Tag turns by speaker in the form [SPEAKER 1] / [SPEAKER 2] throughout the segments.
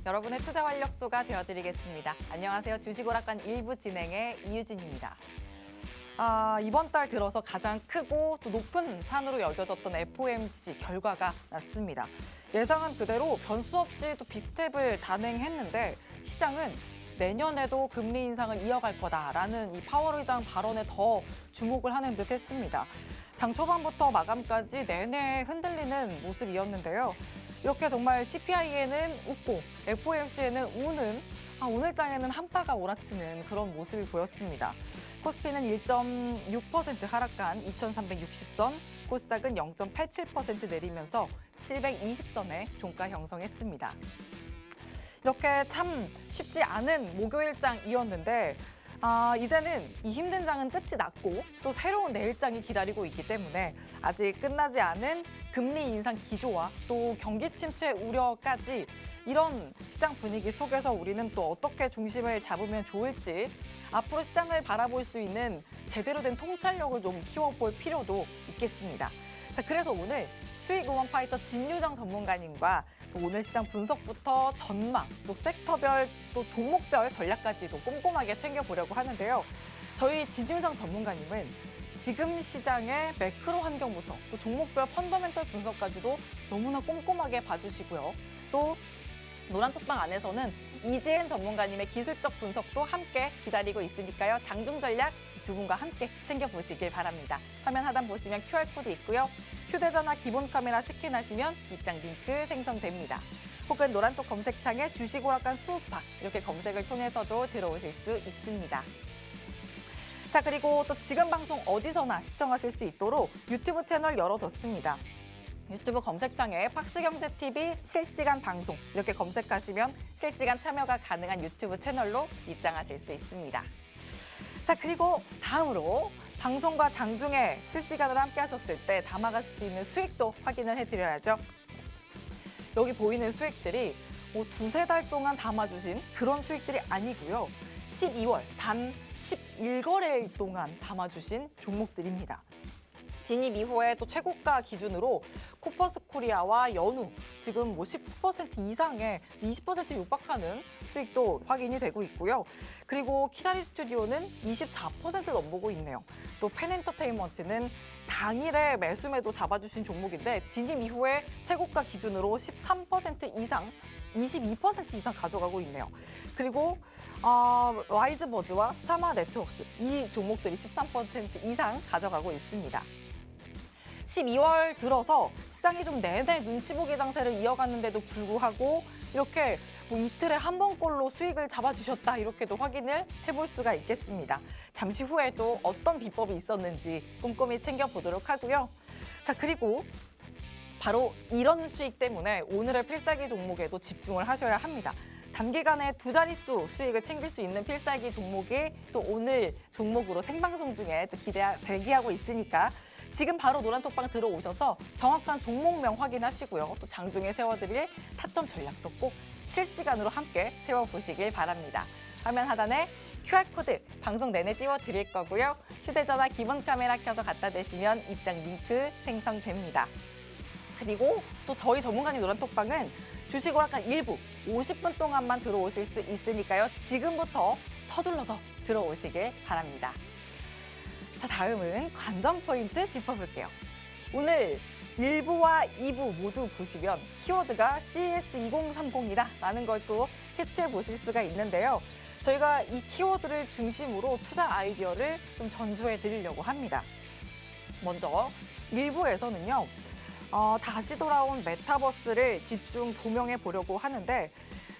[SPEAKER 1] 여러분의 투자 활력소가 되어드리겠습니다. 안녕하세요. 주식오락관 1부 진행의 이유진입니다. 이번 달 들어서 가장 크고 또 높은 산으로 여겨졌던 FOMC 결과가 났습니다. 예상한 그대로 변수 없이 또 빅스텝을 단행했는데 시장은 내년에도 금리 인상을 이어갈 거다라는 이 파월 의장 발언에 더 주목을 하는 듯 했습니다. 장 초반부터 마감까지 내내 흔들리는 모습이었는데요. 이렇게 정말 CPI에는 웃고 FOMC에는 우는 오늘장에는 한파가 몰아치는 그런 모습이 보였습니다. 코스피는 1.6% 하락한 2,360선, 코스닥은 0.87% 내리면서 720선에 종가 형성했습니다. 이렇게 참 쉽지 않은 목요일장이었는데 이제는 이 힘든 장은 끝이 났고 또 새로운 내일장이 기다리고 있기 때문에 아직 끝나지 않은 금리 인상 기조와 또 경기 침체 우려까지 이런 시장 분위기 속에서 우리는 또 어떻게 중심을 잡으면 좋을지 앞으로 시장을 바라볼 수 있는 제대로 된 통찰력을 좀 키워볼 필요도 있겠습니다. 자, 그래서 오늘 수익 우먼 파이터 진유정 전문가님과 또 오늘 시장 분석부터 전망, 또 섹터별, 또 종목별 전략까지도 꼼꼼하게 챙겨보려고 하는데요. 저희 진유정 전문가님은 지금 시장의 매크로 환경부터 또 종목별 펀더멘털 분석까지도 너무나 꼼꼼하게 봐주시고요. 또 노란톡방 안에서는 이재은 전문가님의 기술적 분석도 함께 기다리고 있으니까요. 장중 전략 두 분과 함께 챙겨보시길 바랍니다. 화면 하단 보시면 QR코드 있고요. 휴대전화 기본 카메라 스캔하시면 입장 링크 생성됩니다. 혹은 노란톡 검색창에 주식오락관 수우파 이렇게 검색을 통해서도 들어오실 수 있습니다. 자, 그리고 또 지금 방송 어디서나 시청하실 수 있도록 유튜브 채널 열어뒀습니다. 유튜브 검색창에 박스경제TV 실시간 방송 이렇게 검색하시면 실시간 참여가 가능한 유튜브 채널로 입장하실 수 있습니다. 자, 그리고 다음으로 방송과 장중에 실시간으로 함께 하셨을 때 담아가실 수 있는 수익도 확인을 해드려야죠. 여기 보이는 수익들이 두세 달 동안 담아주신 그런 수익들이 아니고요. 12월 단 11거래일 동안 담아주신 종목들입니다. 진입 이후에 또 최고가 기준으로 코퍼스 코리아와 연우 지금 19% 이상의 20% 육박하는 수익도 확인이 되고 있고요. 그리고 키다리 스튜디오는 24% 넘보고 있네요. 또 펜엔터테인먼트는 당일에 매수매도 잡아주신 종목인데 진입 이후에 최고가 기준으로 13% 이상 22% 이상 가져가고 있네요. 그리고 와이즈버즈와 사마네트웍스 이 종목들이 13% 이상 가져가고 있습니다. 12월 들어서 시장이 좀 내내 눈치 보기 장세를 이어갔는데도 불구하고 이렇게 이틀에 한 번꼴로 수익을 잡아주셨다 이렇게도 확인을 해볼 수가 있겠습니다. 잠시 후에 또 어떤 비법이 있었는지 꼼꼼히 챙겨보도록 하고요. 자, 그리고 바로 이런 수익 때문에 오늘의 필살기 종목에도 집중을 하셔야 합니다. 단기간에 두 자릿수 수익을 챙길 수 있는 필살기 종목이 또 오늘 종목으로 생방송 중에 또 대기하고 있으니까 지금 바로 노란톡방 들어오셔서 정확한 종목명 확인하시고요. 또 장중에 세워드릴 타점 전략도 꼭 실시간으로 함께 세워보시길 바랍니다. 화면 하단에 QR코드 방송 내내 띄워드릴 거고요. 휴대전화 기본 카메라 켜서 갖다 대시면 입장 링크 생성됩니다. 그리고 또 저희 전문가님 노란톡방은 주식오락관 1부 50분 동안만 들어오실 수 있으니까요. 지금부터 서둘러서 들어오시길 바랍니다. 자, 다음은 관전 포인트 짚어볼게요. 오늘 1부와 2부 모두 보시면 키워드가 CES 2030이다 라는 걸 또 캐치해 보실 수가 있는데요. 저희가 이 키워드를 중심으로 투자 아이디어를 좀 전수해 드리려고 합니다. 먼저 1부에서는요. 다시 돌아온 메타버스를 집중 조명해 보려고 하는데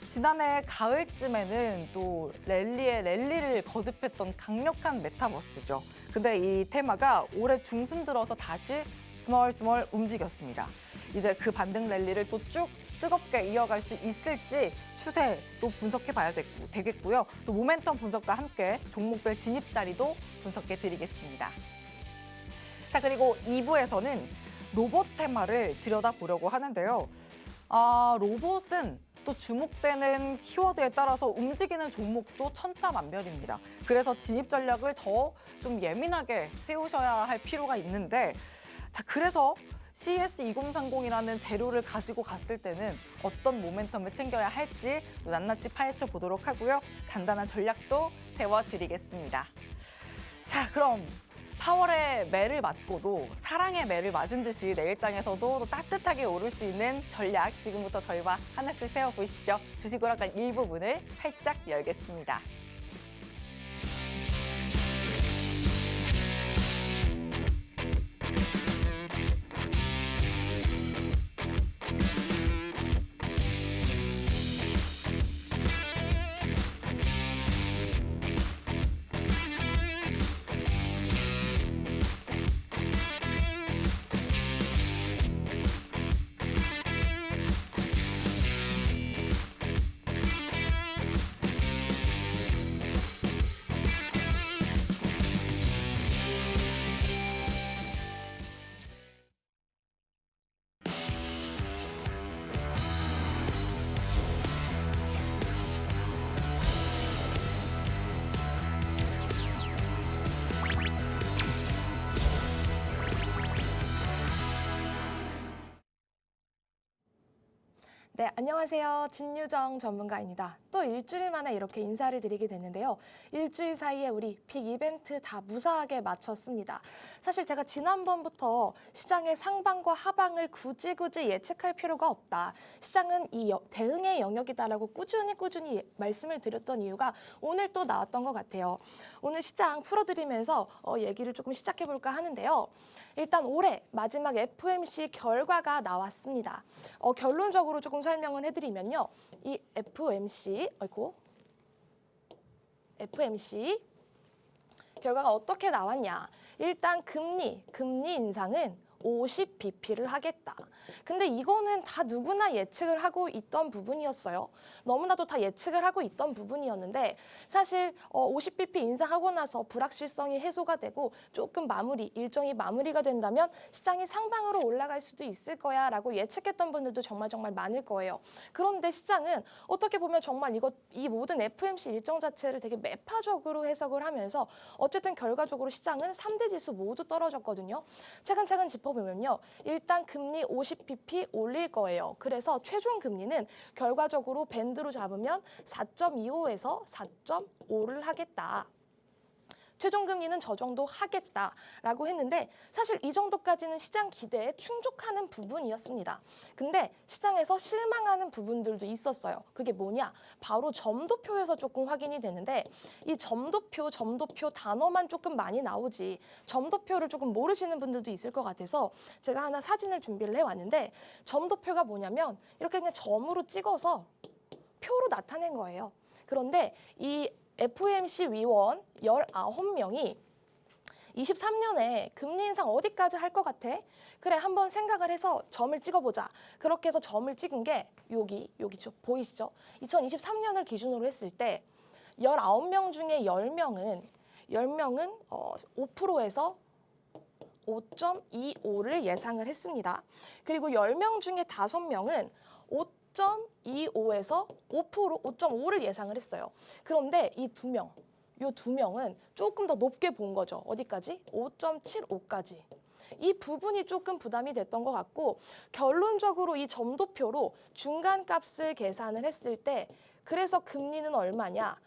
[SPEAKER 1] 지난해 가을쯤에는 또 랠리를 거듭했던 강력한 메타버스죠. 근데 이 테마가 올해 중순 들어서 다시 스멀스멀 움직였습니다. 이제 그 반등 랠리를 또 쭉 뜨겁게 이어갈 수 있을지 추세 또 분석해 봐야 되겠고요. 또 모멘텀 분석과 함께 종목별 진입 자리도 분석해 드리겠습니다. 자, 그리고 2부에서는 로봇 테마를 들여다보려고 하는데요. 로봇은 또 주목되는 키워드에 따라서 움직이는 종목도 천차만별입니다. 그래서 진입 전략을 더 좀 예민하게 세우셔야 할 필요가 있는데, 자, 그래서 CS2030이라는 재료를 가지고 갔을 때는 어떤 모멘텀을 챙겨야 할지 낱낱이 파헤쳐 보도록 하고요. 간단한 전략도 세워드리겠습니다. 자, 그럼 파월의 매를 맞고도 사랑의 매를 맞은 듯이 내일장에서도 또 따뜻하게 오를 수 있는 전략 지금부터 저희와 하나씩 세워보시죠. 주식오락관 1부분을 활짝 열겠습니다.
[SPEAKER 2] 네, 안녕하세요. 진유정 전문가입니다. 또 일주일 만에 이렇게 인사를 드리게 됐는데요. 일주일 사이에 우리 빅 이벤트 다 무사하게 마쳤습니다. 사실 제가 지난번부터 시장의 상방과 하방을 굳이 예측할 필요가 없다. 시장은 이 대응의 영역이다라고 꾸준히 말씀을 드렸던 이유가 오늘 또 나왔던 것 같아요. 오늘 시장 풀어드리면서 얘기를 조금 시작해볼까 하는데요. 일단 올해 마지막 FOMC 결과가 나왔습니다. 결론적으로 조금 설명을 해드리면요. 이 FOMC 결과가 어떻게 나왔냐. 일단 금리 인상은 50bp를 하겠다. 근데 이거는 다 누구나 예측을 하고 있던 부분이었어요. 너무나도 다 예측을 하고 있던 부분이었는데 사실 50bp 인상하고 나서 불확실성이 해소가 되고 조금 일정이 마무리가 된다면 시장이 상방으로 올라갈 수도 있을 거야 라고 예측했던 분들도 정말 많을 거예요. 그런데 시장은 어떻게 보면 정말 이 모든 FOMC 일정 자체를 되게 매파적으로 해석을 하면서 어쨌든 결과적으로 시장은 3대 지수 모두 떨어졌거든요. 차근차근 짚어보면요. 일단 금리 50bp 올릴 거예요. 그래서 최종 금리는 결과적으로 밴드로 잡으면 4.25에서 4.5를 하겠다. 최종 금리는 저 정도 하겠다라고 했는데 사실 이 정도까지는 시장 기대에 충족하는 부분이었습니다. 근데 시장에서 실망하는 부분들도 있었어요. 그게 뭐냐? 바로 점도표에서 조금 확인이 되는데 이 점도표 단어만 조금 많이 나오지 점도표를 조금 모르시는 분들도 있을 것 같아서 제가 하나 사진을 준비를 해왔는데 점도표가 뭐냐면 이렇게 그냥 점으로 찍어서 표로 나타낸 거예요. 그런데 이 FOMC 위원 19명이 23년에 금리 인상 어디까지 할 것 같아? 그래, 한번 생각을 해서 점을 찍어보자. 그렇게 해서 점을 찍은 게 여기죠. 보이시죠? 2023년을 기준으로 했을 때 19명 중에 10명은 5%에서 5.25를 예상을 했습니다. 그리고 10명 중에 5명은 5.25에서 5.5를 예상을 했어요. 그런데 이 두 명은 조금 더 높게 본 거죠. 어디까지? 5.75까지. 이 부분이 조금 부담이 됐던 것 같고 결론적으로 이 점도표로 중간값을 계산을 했을 때 그래서 금리는 얼마냐?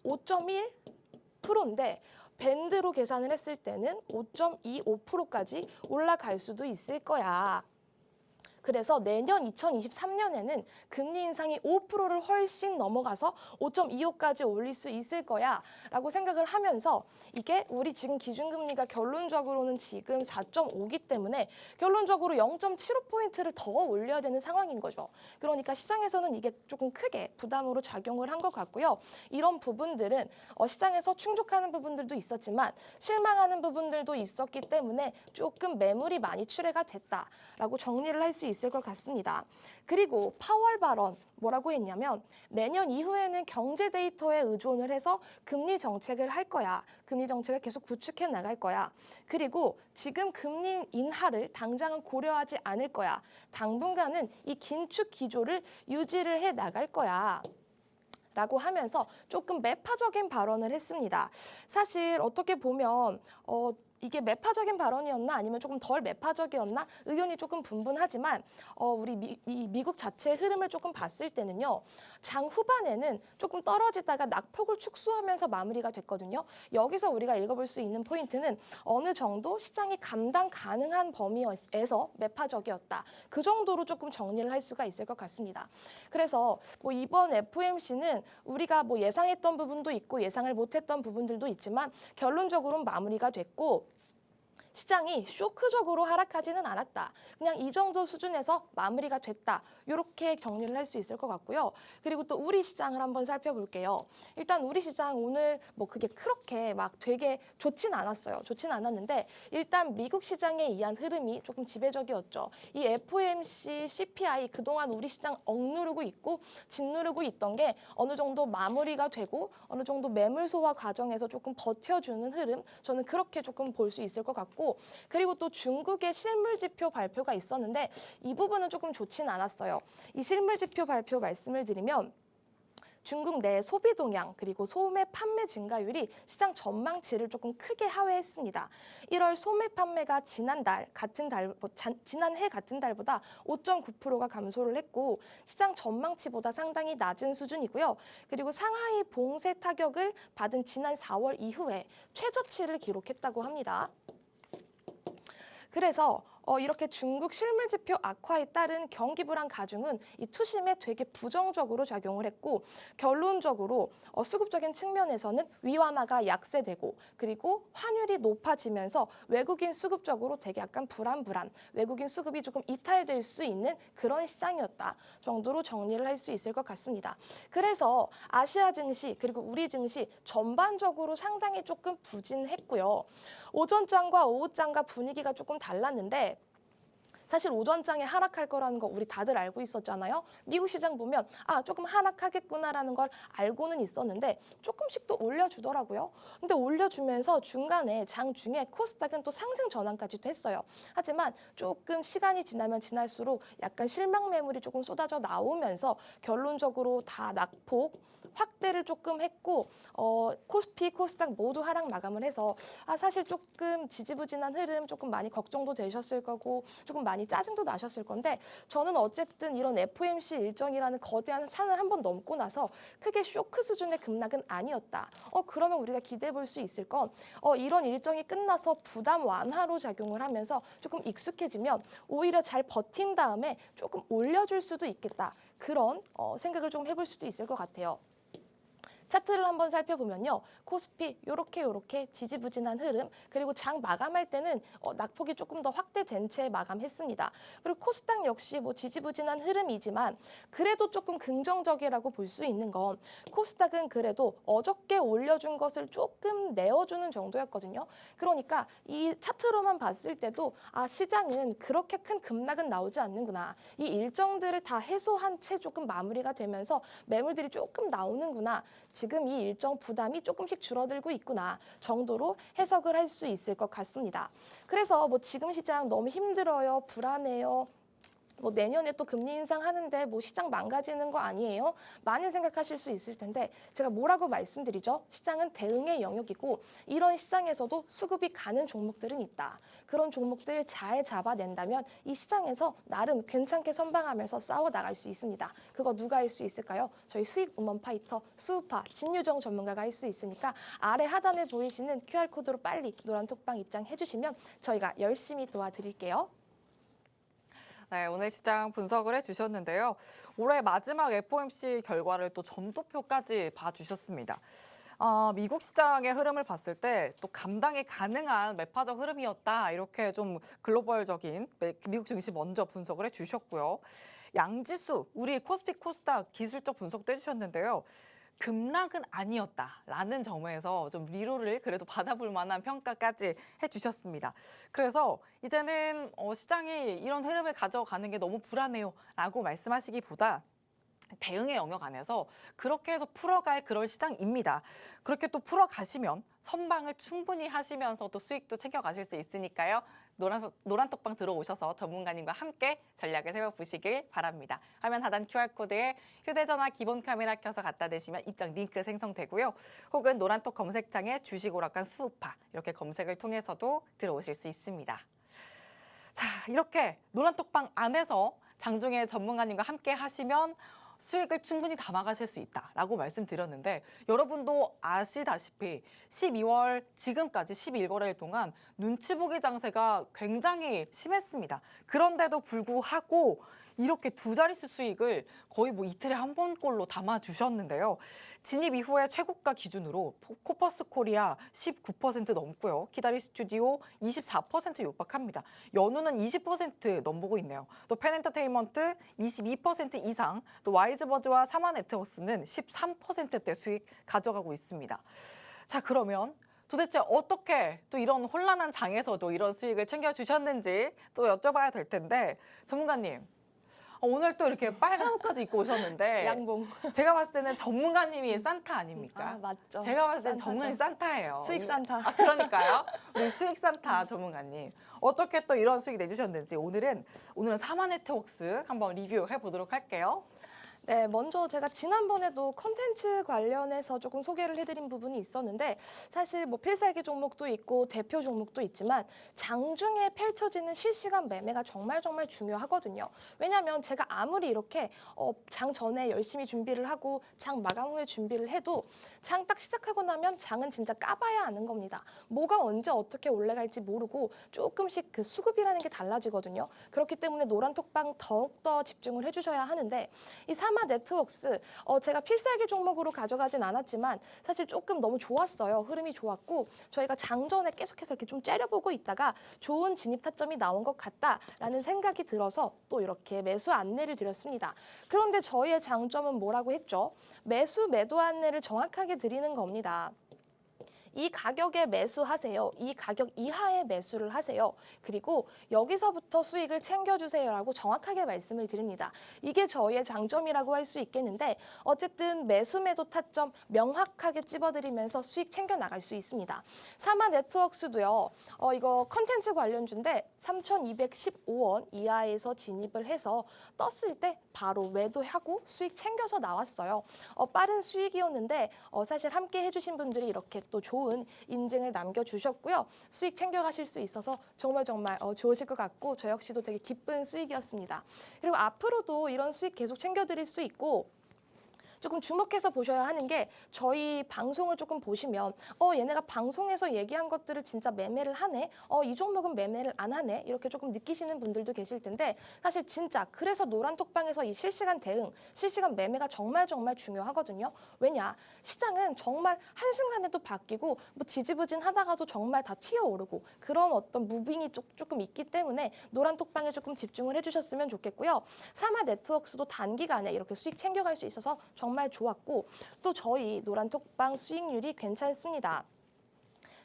[SPEAKER 2] 5.1%인데 밴드로 계산을 했을 때는 5.25%까지 올라갈 수도 있을 거야. 그래서 내년 2023년에는 금리 인상이 5%를 훨씬 넘어가서 5.25까지 올릴 수 있을 거야 라고 생각을 하면서 이게 우리 지금 기준금리가 결론적으로는 지금 4.5기 때문에 결론적으로 0.75포인트를 더 올려야 되는 상황인 거죠. 그러니까 시장에서는 이게 조금 크게 부담으로 작용을 한 것 같고요. 이런 부분들은 시장에서 충족하는 부분들도 있었지만 실망하는 부분들도 있었기 때문에 조금 매물이 많이 출회가 됐다라고 정리를 할 수 있을 것 같습니다. 그리고 파월 발언 뭐라고 했냐면 내년 이후에는 경제 데이터에 의존을 해서 금리 정책을 할 거야. 금리 정책을 계속 구축해 나갈 거야. 그리고 지금 금리 인하를 당장은 고려하지 않을 거야. 당분간은 이 긴축 기조를 유지를 해 나갈 거야. 라고 하면서 조금 매파적인 발언을 했습니다. 사실 어떻게 보면 이게 매파적인 발언이었나 아니면 조금 덜 매파적이었나 의견이 조금 분분하지만 우리 미국 자체의 흐름을 조금 봤을 때는요. 장 후반에는 조금 떨어지다가 낙폭을 축소하면서 마무리가 됐거든요. 여기서 우리가 읽어볼 수 있는 포인트는 어느 정도 시장이 감당 가능한 범위에서 매파적이었다. 그 정도로 조금 정리를 할 수가 있을 것 같습니다. 그래서 뭐 이번 FOMC는 우리가 뭐 예상했던 부분도 있고 예상을 못했던 부분들도 있지만 결론적으로는 마무리가 됐고 시장이 쇼크적으로 하락하지는 않았다. 그냥 이 정도 수준에서 마무리가 됐다. 이렇게 정리를 할 수 있을 것 같고요. 그리고 또 우리 시장을 한번 살펴볼게요. 일단 우리 시장 오늘 뭐 그게 그렇게 막 되게 좋진 않았어요. 좋진 않았는데 일단 미국 시장에 의한 흐름이 조금 지배적이었죠. 이 FOMC CPI 그동안 우리 시장 억누르고 있고 짓누르고 있던 게 어느 정도 마무리가 되고 어느 정도 매물 소화 과정에서 조금 버텨주는 흐름 저는 그렇게 조금 볼 수 있을 것 같고 그리고 또 중국의 실물 지표 발표가 있었는데 이 부분은 조금 좋진 않았어요. 이 실물 지표 발표 말씀을 드리면 중국 내 소비 동향 그리고 소매 판매 증가율이 시장 전망치를 조금 크게 하회했습니다. 1월 소매 판매가 지난해 같은 달보다 5.9%가 감소를 했고 시장 전망치보다 상당히 낮은 수준이고요. 그리고 상하이 봉쇄 타격을 받은 지난 4월 이후에 최저치를 기록했다고 합니다. 그래서 이렇게 중국 실물 지표 악화에 따른 경기 불안 가중은 이 투심에 되게 부정적으로 작용을 했고 결론적으로 수급적인 측면에서는 위완화가 약세되고 그리고 환율이 높아지면서 외국인 수급적으로 되게 약간 불안 외국인 수급이 조금 이탈될 수 있는 그런 시장이었다 정도로 정리를 할 수 있을 것 같습니다. 그래서 아시아 증시 그리고 우리 증시 전반적으로 상당히 조금 부진했고요. 오전장과 오후장과 분위기가 조금 달랐는데 사실 오전장에 하락할 거라는 거 우리 다들 알고 있었잖아요. 미국 시장 보면 조금 하락하겠구나라는 걸 알고는 있었는데 조금씩 또 올려주더라고요. 근데 올려주면서 중간에 장 중에 코스닥은 또 상승 전환까지도 했어요. 하지만 조금 시간이 지나면 지날수록 약간 실망 매물이 조금 쏟아져 나오면서 결론적으로 다 낙폭 확대를 조금 했고 코스피, 코스닥 모두 하락 마감을 해서 사실 조금 지지부진한 흐름 조금 많이 걱정도 되셨을 거고 조금 많이 짜증도 나셨을 건데 저는 어쨌든 이런 FOMC 일정이라는 거대한 산을 한번 넘고 나서 크게 쇼크 수준의 급락은 아니었다. 그러면 우리가 기대해 볼 수 있을 건 이런 일정이 끝나서 부담 완화로 작용을 하면서 조금 익숙해지면 오히려 잘 버틴 다음에 조금 올려줄 수도 있겠다. 그런 생각을 좀 해볼 수도 있을 것 같아요. 차트를 한번 살펴보면요. 코스피 요렇게 지지부진한 흐름 그리고 장 마감할 때는 낙폭이 조금 더 확대된 채 마감했습니다. 그리고 코스닥 역시 뭐 지지부진한 흐름이지만 그래도 조금 긍정적이라고 볼 수 있는 건 코스닥은 그래도 어저께 올려준 것을 조금 내어주는 정도였거든요. 그러니까 이 차트로만 봤을 때도 시장은 그렇게 큰 급락은 나오지 않는구나. 이 일정들을 다 해소한 채 조금 마무리가 되면서 매물들이 조금 나오는구나. 지금 이 일정 부담이 조금씩 줄어들고 있구나 정도로 해석을 할 수 있을 것 같습니다. 그래서 뭐 지금 시장 너무 힘들어요, 불안해요. 뭐 내년에 또 금리 인상하는데 뭐 시장 망가지는 거 아니에요? 많이 생각하실 수 있을 텐데 제가 뭐라고 말씀드리죠? 시장은 대응의 영역이고 이런 시장에서도 수급이 가는 종목들은 있다. 그런 종목들 잘 잡아낸다면 이 시장에서 나름 괜찮게 선방하면서 싸워 나갈 수 있습니다. 그거 누가 할 수 있을까요? 저희 수익 우먼 파이터 수우파 진유정 전문가가 할 수 있으니까 아래 하단에 보이시는 QR코드로 빨리 노란 톡방 입장해 주시면 저희가 열심히 도와드릴게요.
[SPEAKER 1] 네, 오늘 시장 분석을 해주셨는데요. 올해 마지막 FOMC 결과를 또 점도표까지 봐주셨습니다. 미국 시장의 흐름을 봤을 때 또 감당이 가능한 매파적 흐름이었다. 이렇게 좀 글로벌적인 미국 증시 먼저 분석을 해주셨고요. 양지수, 우리 코스피 코스닥 기술적 분석도 해주셨는데요. 급락은 아니었다라는 점에서 좀 위로를 그래도 받아볼 만한 평가까지 해주셨습니다. 그래서 이제는 시장이 이런 흐름을 가져가는 게 너무 불안해요라고 말씀하시기보다 대응의 영역 안에서 그렇게 해서 풀어갈 그럴 시장입니다. 그렇게 또 풀어가시면 선방을 충분히 하시면서 또 수익도 챙겨가실 수 있으니까요. 노란톡방 들어오셔서 전문가님과 함께 전략을 세워보시길 바랍니다. 화면 하단 QR코드에 휴대전화 기본 카메라 켜서 갖다 대시면 입장 링크 생성되고요. 혹은 노란톡 검색창에 주식오락관 수우파 이렇게 검색을 통해서도 들어오실 수 있습니다. 자, 이렇게 노란톡방 안에서 장중에 전문가님과 함께 하시면 수익을 충분히 담아가실 수 있다라고 말씀드렸는데 여러분도 아시다시피 12월 지금까지 11거래일 동안 눈치 보기 장세가 굉장히 심했습니다. 그런데도 불구하고 이렇게 두 자릿수 수익을 거의 뭐 이틀에 한 번꼴로 담아주셨는데요. 진입 이후에 최고가 기준으로 코퍼스 코리아 19% 넘고요. 키다리 스튜디오 24% 육박합니다. 연우는 20% 넘보고 있네요. 또 펜엔터테인먼트 22% 이상, 또 와이즈버즈와 사마네트워크스는 13%대 수익 가져가고 있습니다. 자, 그러면 도대체 어떻게 또 이런 혼란한 장에서도 이런 수익을 챙겨주셨는지 또 여쭤봐야 될 텐데 전문가님. 오늘 또 이렇게 빨간 옷까지 입고 오셨는데
[SPEAKER 2] 양봉.
[SPEAKER 1] 제가 봤을 때는 전문가님이 산타 아닙니까?
[SPEAKER 2] 아, 맞죠.
[SPEAKER 1] 제가 봤을 때는
[SPEAKER 2] 산타죠.
[SPEAKER 1] 전문가님 산타예요.
[SPEAKER 2] 수익 산타.
[SPEAKER 1] 아, 그러니까요. 우리 수익 산타 전문가님. 어떻게 또 이런 수익 내주셨는지 오늘은 사마네트워크스 한번 리뷰해 보도록 할게요.
[SPEAKER 2] 네, 먼저 제가 지난번에도 컨텐츠 관련해서 조금 소개를 해드린 부분이 있었는데 사실 뭐 필살기 종목도 있고 대표 종목도 있지만 장중에 펼쳐지는 실시간 매매가 정말 중요하거든요. 왜냐하면 제가 아무리 이렇게 장 전에 열심히 준비를 하고 장 마감 후에 준비를 해도 장 딱 시작하고 나면 장은 진짜 까봐야 아는 겁니다. 뭐가 언제 어떻게 올라갈지 모르고 조금씩 그 수급이라는 게 달라지거든요. 그렇기 때문에 노란톡방 더욱더 집중을 해주셔야 하는데 이 사마네트워크스 제가 필살기 종목으로 가져가진 않았지만 사실 조금 너무 좋았어요. 흐름이 좋았고 저희가 장전에 계속해서 이렇게 좀 째려보고 있다가 좋은 진입 타점이 나온 것 같다라는 생각이 들어서 또 이렇게 매수 안내를 드렸습니다. 그런데 저희의 장점은 뭐라고 했죠? 매수 매도 안내를 정확하게 드리는 겁니다. 이 가격에 매수하세요. 이 가격 이하의 매수를 하세요. 그리고 여기서부터 수익을 챙겨주세요라고 정확하게 말씀을 드립니다. 이게 저희의 장점이라고 할 수 있겠는데 어쨌든 매수 매도 타점 명확하게 찝어드리면서 수익 챙겨나갈 수 있습니다. 사마네트워크스도요. 이거 컨텐츠 관련주인데 3,215원 이하에서 진입을 해서 떴을 때 바로 매도하고 수익 챙겨서 나왔어요. 빠른 수익이었는데 사실 함께 해주신 분들이 이렇게 또 좋은 인증을 남겨주셨고요. 수익 챙겨가실 수 있어서 정말 좋으실 것 같고 저 역시도 되게 기쁜 수익이었습니다. 그리고 앞으로도 이런 수익 계속 챙겨드릴 수 있고 조금 주목해서 보셔야 하는 게 저희 방송을 조금 보시면 얘네가 방송에서 얘기한 것들을 진짜 매매를 하네. 이 종목은 매매를 안 하네. 이렇게 조금 느끼시는 분들도 계실 텐데 사실 진짜 그래서 노란톡방에서 이 실시간 대응, 실시간 매매가 정말 중요하거든요. 왜냐? 시장은 정말 한순간에도 바뀌고 뭐 지지부진하다가도 정말 다 튀어오르고 그런 어떤 무빙이 조금 있기 때문에 노란톡방에 조금 집중을 해주셨으면 좋겠고요. 사마네트워크스도 단기간에 이렇게 수익 챙겨갈 수 있어서 정말 좋았고 또 저희 노란톡방 수익률이 괜찮습니다.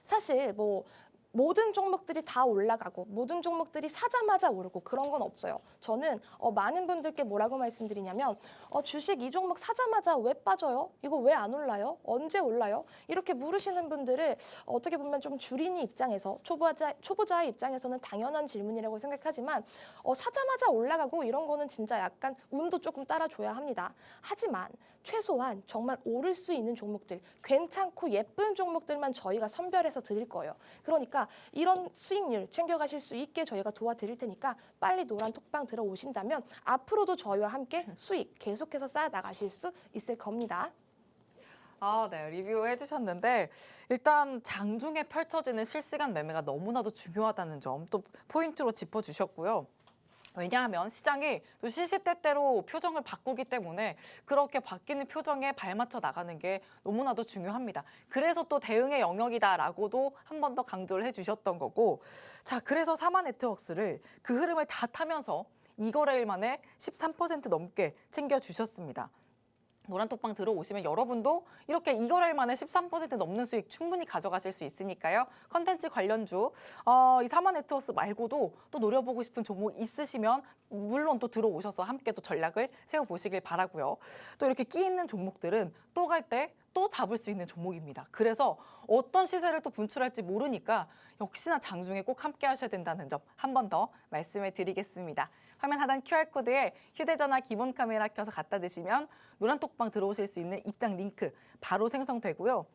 [SPEAKER 2] 사실 뭐 모든 종목들이 다 올라가고 모든 종목들이 사자마자 오르고 그런 건 없어요. 저는 많은 분들께 뭐라고 말씀드리냐면 주식 이 종목 사자마자 왜 빠져요? 이거 왜 안 올라요? 언제 올라요? 이렇게 물으시는 분들을 어떻게 보면 좀 주린이 입장에서 초보자의 입장에서는 당연한 질문이라고 생각하지만 사자마자 올라가고 이런 거는 진짜 약간 운도 조금 따라줘야 합니다. 하지만 최소한 정말 오를 수 있는 종목들, 괜찮고 예쁜 종목들만 저희가 선별해서 드릴 거예요. 그러니까 이런 수익률 챙겨가실 수 있게 저희가 도와드릴 테니까 빨리 노란톡방 들어오신다면 앞으로도 저희와 함께 수익 계속해서 쌓아 나가실 수 있을 겁니다.
[SPEAKER 1] 네, 리뷰해 주셨는데 일단 장중에 펼쳐지는 실시간 매매가 너무나도 중요하다는 점 또 포인트로 짚어주셨고요. 왜냐하면 시장이 또 시시때때로 표정을 바꾸기 때문에 그렇게 바뀌는 표정에 발맞춰 나가는 게 너무나도 중요합니다. 그래서 또 대응의 영역이다라고도 한 번 더 강조를 해주셨던 거고 자, 그래서 사마네트워크스를 그 흐름을 다 타면서 2거래일 만에 13% 넘게 챙겨주셨습니다. 노란톡방 들어오시면 여러분도 이렇게 2거래일 만에 13% 넘는 수익 충분히 가져가실 수 있으니까요. 컨텐츠 관련주, 이 사마네트워스 말고도 또 노려보고 싶은 종목 있으시면 물론 또 들어오셔서 함께 또 전략을 세워보시길 바라고요. 또 이렇게 끼 있는 종목들은 또 갈 때 또 잡을 수 있는 종목입니다. 그래서 어떤 시세를 또 분출할지 모르니까 역시나 장중에 꼭 함께 하셔야 된다는 점 한 번 더 말씀을 드리겠습니다. 화면 하단 QR코드에 휴대전화 기본 카메라 켜서 갖다 대시면 노란톡방 들어오실 수 있는 입장 링크 바로 생성되고요.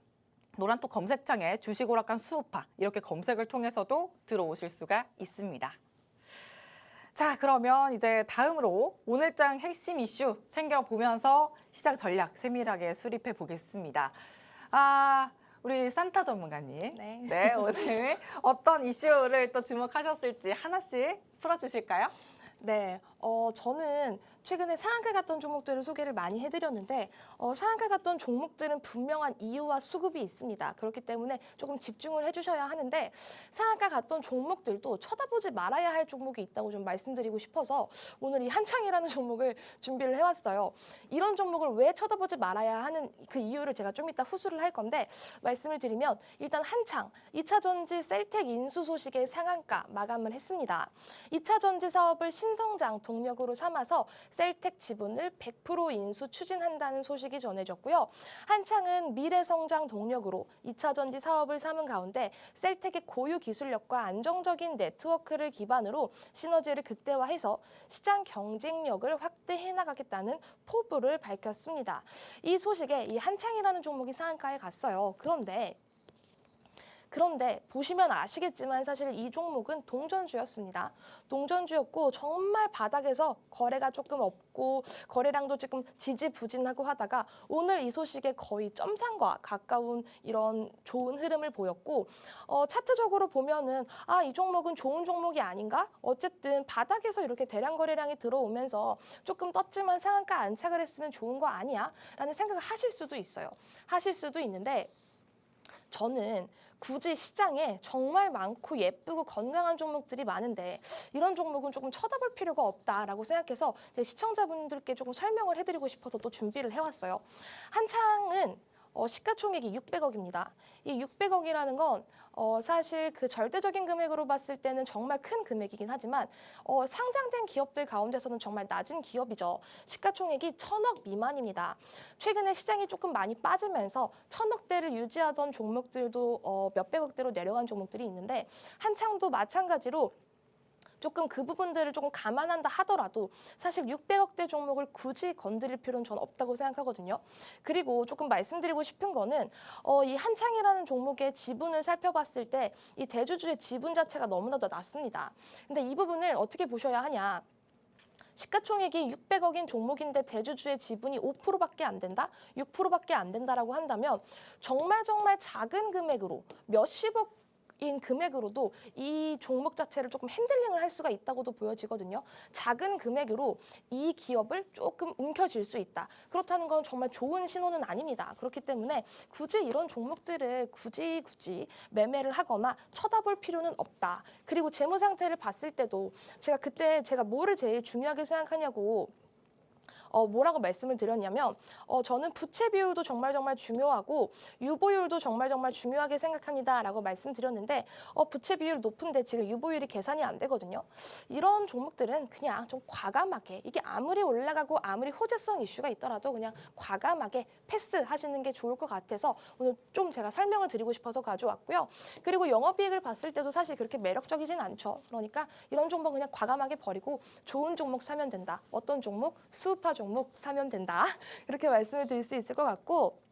[SPEAKER 1] 노란톡 검색창에 주식오락관 수우파 이렇게 검색을 통해서도 들어오실 수가 있습니다. 자, 그러면 이제 다음으로 오늘장 핵심 이슈 챙겨보면서 시장 전략 세밀하게 수립해 보겠습니다. 우리 산타 전문가님.
[SPEAKER 2] 네.
[SPEAKER 1] 오늘 어떤 이슈를 또 주목하셨을지 하나씩 풀어주실까요?
[SPEAKER 2] 네, 저는 최근에 상한가 갔던 종목들을 소개를 많이 해드렸는데 상한가 갔던 종목들은 분명한 이유와 수급이 있습니다. 그렇기 때문에 조금 집중을 해주셔야 하는데 상한가 갔던 종목들도 쳐다보지 말아야 할 종목이 있다고 좀 말씀드리고 싶어서 오늘 이 한창이라는 종목을 준비를 해왔어요. 이런 종목을 왜 쳐다보지 말아야 하는 그 이유를 제가 좀 이따 후수를 할 건데 말씀을 드리면 일단 한창 2차전지 셀텍 인수 소식의 상한가 마감을 했습니다. 2차전지 사업을 신성장 동력으로 삼아서 셀텍 지분을 100% 인수 추진한다는 소식이 전해졌고요. 한창은 미래 성장 동력으로 2차 전지 사업을 삼은 가운데 셀텍의 고유 기술력과 안정적인 네트워크를 기반으로 시너지를 극대화해서 시장 경쟁력을 확대해 나가겠다는 포부를 밝혔습니다. 이 소식에 이 한창이라는 종목이 상한가에 갔어요. 그런데 보시면 아시겠지만 사실 이 종목은 동전주였습니다. 동전주였고 정말 바닥에서 거래가 조금 없고 거래량도 조금 지지부진하고 하다가 오늘 이 소식에 거의 점상과 가까운 이런 좋은 흐름을 보였고 차트적으로 보면은 이 종목은 좋은 종목이 아닌가? 어쨌든 바닥에서 이렇게 대량 거래량이 들어오면서 조금 떴지만 상한가 안착을 했으면 좋은 거 아니야? 라는 생각을 하실 수도 있어요. 하실 수도 있는데 저는 굳이 시장에 정말 많고 예쁘고 건강한 종목들이 많은데 이런 종목은 조금 쳐다볼 필요가 없다라고 생각해서 제 시청자분들께 조금 설명을 해드리고 싶어서 또 준비를 해왔어요. 한창은 시가총액이 600억입니다. 이 600억이라는 건 사실 그 절대적인 금액으로 봤을 때는 정말 큰 금액이긴 하지만 상장된 기업들 가운데서는 정말 낮은 기업이죠. 시가총액이 1000억 미만입니다. 최근에 시장이 조금 많이 빠지면서 1000억대를 유지하던 종목들도 몇백억대로 내려간 종목들이 있는데 한창도 마찬가지로 조금 그 부분들을 조금 감안한다 하더라도 사실 600억대 종목을 굳이 건드릴 필요는 전 없다고 생각하거든요. 그리고 조금 말씀드리고 싶은 거는 이 한창이라는 종목의 지분을 살펴봤을 때 이 대주주의 지분 자체가 너무나도 낮습니다. 근데 이 부분을 어떻게 보셔야 하냐. 시가총액이 600억인 종목인데 대주주의 지분이 5%밖에 안 된다? 6%밖에 안 된다라고 한다면 정말 작은 금액으로 몇십억 인 금액으로도 이 종목 자체를 조금 핸들링을 할 수가 있다고도 보여지거든요. 작은 금액으로 이 기업을 조금 움켜쥘 수 있다. 그렇다는 건 정말 좋은 신호는 아닙니다. 그렇기 때문에 굳이 이런 종목들을 굳이 매매를 하거나 쳐다볼 필요는 없다. 그리고 재무 상태를 봤을 때도 제가 뭐를 제일 중요하게 생각하냐고 뭐라고 말씀을 드렸냐면 저는 부채 비율도 정말 중요하고 유보율도 정말 중요하게 생각합니다라고 말씀드렸는데 부채 비율 높은데 지금 유보율이 계산이 안 되거든요. 이런 종목들은 그냥 좀 과감하게 이게 아무리 올라가고 아무리 호재성 이슈가 있더라도 그냥 과감하게 패스하시는 게 좋을 것 같아서 오늘 좀 제가 설명을 드리고 싶어서 가져왔고요. 그리고 영업이익을 봤을 때도 사실 그렇게 매력적이진 않죠. 그러니까 이런 종목 그냥 과감하게 버리고 좋은 종목 사면 된다. 어떤 종목? 수우파 종목 사면 된다. 이렇게 말씀을 드릴 수 있을 것 같고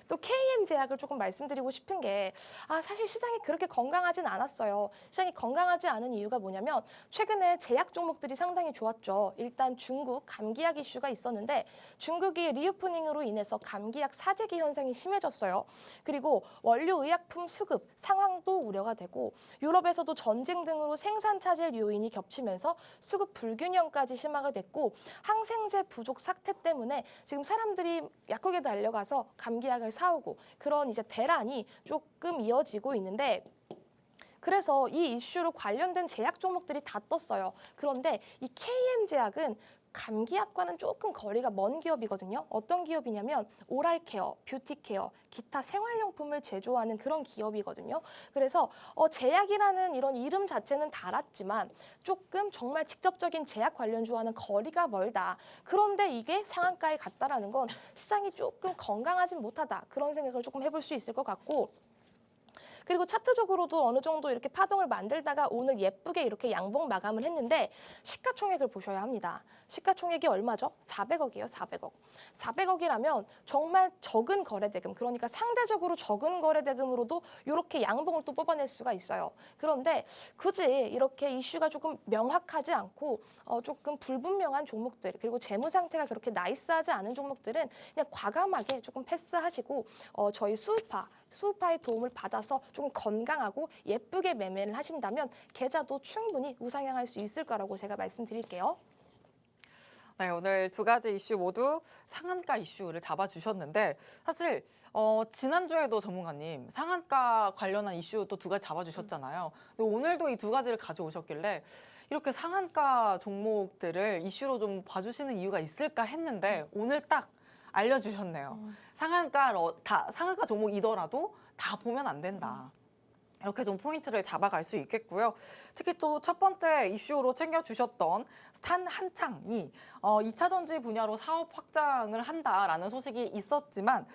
[SPEAKER 2] 또 KM 제약을 조금 말씀드리고 싶은 게 사실 시장이 그렇게 건강하진 않았어요. 시장이 건강하지 않은 이유가 뭐냐면 최근에 제약 종목들이 상당히 좋았죠. 일단 중국 감기약 이슈가 있었는데 중국이 리오프닝으로 인해서 감기약 사재기 현상이 심해졌어요. 그리고 원료 의약품 수급 상황도 우려가 되고 유럽에서도 전쟁 등으로 생산 차질 요인이 겹치면서 수급 불균형까지 심화가 됐고 항생제 부족 사태 때문에 지금 사람들이 약국에 달려가서 감기약을 사오고 그런 이제 대란이 조금 이어지고 있는데 그래서 이 이슈로 관련된 제약 종목들이 다 떴어요. 그런데 이 KM 제약은 감기약과는 조금 거리가 먼 기업이거든요. 어떤 기업이냐면 오랄케어, 뷰티케어, 기타 생활용품을 제조하는 그런 기업이거든요. 그래서 제약이라는 이런 이름 자체는 달았지만 조금 정말 직접적인 제약 관련주와는 거리가 멀다. 그런데 이게 상한가에 갔다라는 건 시장이 조금 건강하진 못하다. 그런 생각을 조금 해볼 수 있을 것 같고, 그리고 차트적으로도 어느 정도 이렇게 파동을 만들다가 오늘 예쁘게 이렇게 양봉 마감을 했는데 시가총액을 보셔야 합니다. 시가총액이 얼마죠? 400억이에요, 400억. 400억이라면 정말 적은 거래대금, 그러니까 상대적으로 적은 거래대금으로도 이렇게 양봉을 또 뽑아낼 수가 있어요. 그런데 굳이 이렇게 이슈가 조금 명확하지 않고 조금 불분명한 종목들, 그리고 재무 상태가 그렇게 나이스하지 않은 종목들은 그냥 과감하게 조금 패스하시고 저희 수우파의 도움을 받아서 좀 건강하고 예쁘게 매매를 하신다면 계좌도 충분히 우상향할 수 있을 거라고 제가 말씀드릴게요.
[SPEAKER 1] 네, 오늘 두 가지 이슈 모두 상한가 이슈를 잡아주셨는데 사실 지난주에도 전문가님 상한가 관련한 이슈 또 두 가지 잡아주셨잖아요. 근데 오늘도 이 두 가지를 가져오셨길래 이렇게 상한가 종목들을 이슈로 좀 봐주시는 이유가 있을까 했는데 오늘 딱 알려주셨네요. 상한가 종목이더라도 다 보면 안 된다. 이렇게 좀 포인트를 잡아갈 수 있겠고요. 특히 또 첫 번째 이슈로 챙겨주셨던 스탄 한창이 2차 전지 분야로 사업 확장을 한다라는 소식이 있었지만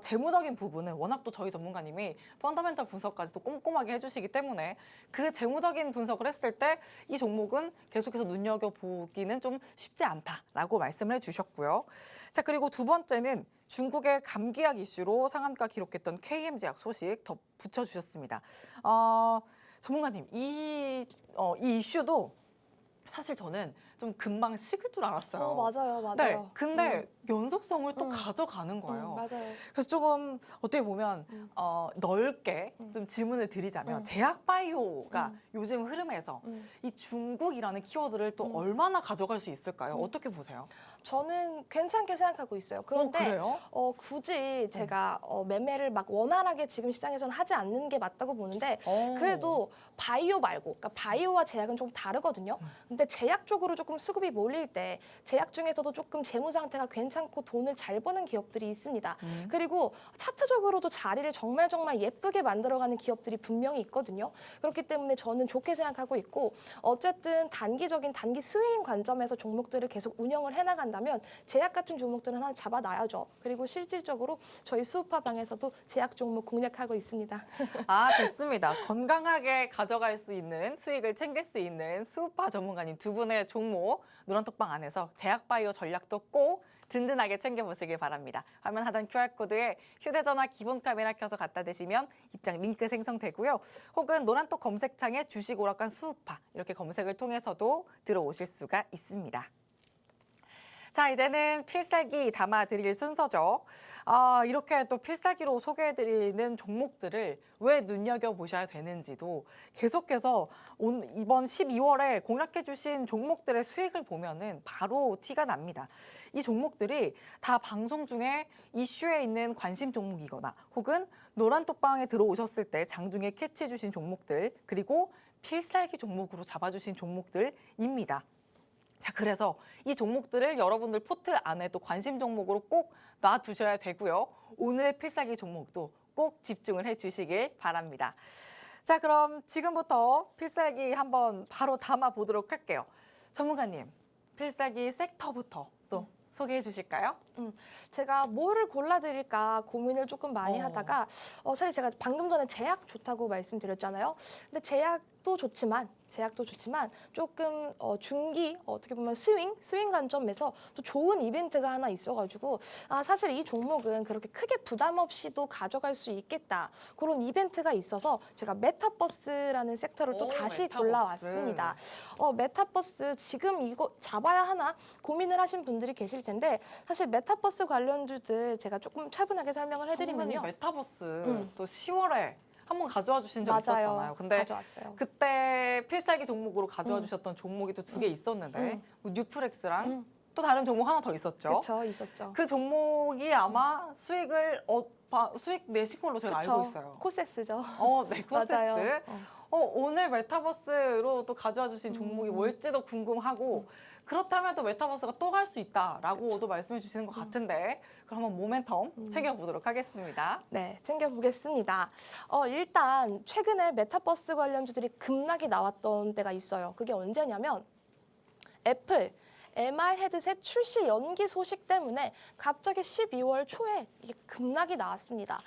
[SPEAKER 1] 재무적인 부분은 워낙 또 저희 전문가님이 펀더멘털 분석까지 또 꼼꼼하게 해주시기 때문에 그 재무적인 분석을 했을 때 이 종목은 계속해서 눈여겨보기는 좀 쉽지 않다라고 말씀을 해주셨고요. 자, 그리고 두 번째는 중국의 감기약 이슈로 상한가 기록했던 KM제약 소식 더 붙여주셨습니다. 전문가님, 이 이슈도 사실 저는 좀 금방 식을 줄 알았어요.
[SPEAKER 2] 맞아요, 맞아요.
[SPEAKER 1] 네, 근데 연속성을 또 가져가는 거예요.
[SPEAKER 2] 맞아요.
[SPEAKER 1] 그래서 조금 어떻게 보면 넓게 좀 질문을 드리자면 제약바이오가 요즘 흐름에서 이 중국이라는 키워드를 또 얼마나 가져갈 수 있을까요? 어떻게 보세요?
[SPEAKER 2] 저는 괜찮게 생각하고 있어요. 그런데
[SPEAKER 1] 그래요?
[SPEAKER 2] 굳이 제가 매매를 막 원활하게 지금 시장에서는 하지 않는 게 맞다고 보는데 그래도 바이오 말고, 그러니까 바이오와 제약은 좀 다르거든요. 근데 제약 쪽으로 조금 수급이 몰릴 때 제약 중에서도 조금 재무 상태가 괜찮고 돈을 잘 버는 기업들이 있습니다. 그리고 차트적으로도 자리를 정말 예쁘게 만들어가는 기업들이 분명히 있거든요. 그렇기 때문에 저는 좋게 생각하고 있고, 어쨌든 단기 스윙 관점에서 종목들을 계속 운영을 해나간다면 제약 같은 종목들은 하나 잡아놔야죠. 그리고 실질적으로 저희 수우파 방에서도 제약 종목 공략하고 있습니다.
[SPEAKER 1] 좋습니다. 건강하게 가져갈 수 있는 수익을 챙길 수 있는 수우파 전문가님 두 분의 종목 노란톡방 안에서 제약바이오 전략도 꼭 든든하게 챙겨보시길 바랍니다. 화면 하단 QR코드에 휴대전화 기본 카메라 켜서 갖다 대시면 입장 링크 생성되고요. 혹은 노란톡 검색창에 주식 오락관 수우파 이렇게 검색을 통해서도 들어오실 수가 있습니다. 자, 이제는 필살기 담아드릴 순서죠. 이렇게 또 필살기로 소개해드리는 종목들을 왜 눈여겨보셔야 되는지도 계속해서 이번 12월에 공략해주신 종목들의 수익을 보면은 바로 티가 납니다. 이 종목들이 다 방송 중에 이슈에 있는 관심 종목이거나 혹은 노란톡방에 들어오셨을 때 장중에 캐치해주신 종목들, 그리고 필살기 종목으로 잡아주신 종목들입니다. 자, 그래서 이 종목들을 여러분들 포트 안에 또 관심 종목으로 꼭 놔두셔야 되고요. 오늘의 필살기 종목도 꼭 집중을 해주시길 바랍니다. 자, 그럼 지금부터 필살기 한번 바로 담아보도록 할게요. 전문가님, 필살기 섹터부터 또 소개해 주실까요?
[SPEAKER 2] 제가 뭐를 골라드릴까 고민을 조금 많이 하다가 사실 제가 방금 전에 제약 좋다고 말씀드렸잖아요. 근데 제약도 좋지만 조금 중기 어떻게 보면 스윙 관점에서 또 좋은 이벤트가 하나 있어가지고 사실 이 종목은 그렇게 크게 부담 없이도 가져갈 수 있겠다. 그런 이벤트가 있어서 제가 메타버스라는 섹터를 또 다시
[SPEAKER 1] 메타버스.
[SPEAKER 2] 골라왔습니다. 메타버스 지금 이거 잡아야 하나 고민을 하신 분들이 계실 텐데 사실 메타버스 관련주들 제가 조금 차분하게 설명을 해드리면요.
[SPEAKER 1] 메타버스 또 10월에 한번 가져와 주신 적 있었잖아요. 근데
[SPEAKER 2] 가져왔어요.
[SPEAKER 1] 그때 필살기 종목으로 가져와 주셨던 종목이 또 두 개 있었는데 뭐 뉴프렉스랑 또 다른 종목 하나 더 있었죠.
[SPEAKER 2] 그렇죠, 있었죠.
[SPEAKER 1] 그 종목이 아마 수익 내신 걸로 제가
[SPEAKER 2] 그쵸.
[SPEAKER 1] 알고 있어요.
[SPEAKER 2] 코세스죠.
[SPEAKER 1] 네, 코세스.
[SPEAKER 2] 맞아요.
[SPEAKER 1] 오늘 메타버스로 또 가져와 주신 종목이 뭘지도 궁금하고 그렇다면 또 메타버스가 또 할 수 있다라고도 말씀해 주시는 것 같은데 그럼 한번 모멘텀 챙겨보도록 하겠습니다.
[SPEAKER 2] 네, 챙겨보겠습니다. 일단 최근에 메타버스 관련주들이 급락이 나왔던 때가 있어요. 그게 언제냐면 애플 MR 헤드셋 출시 연기 소식 때문에 갑자기 12월 초에 이게 급락이 나왔습니다.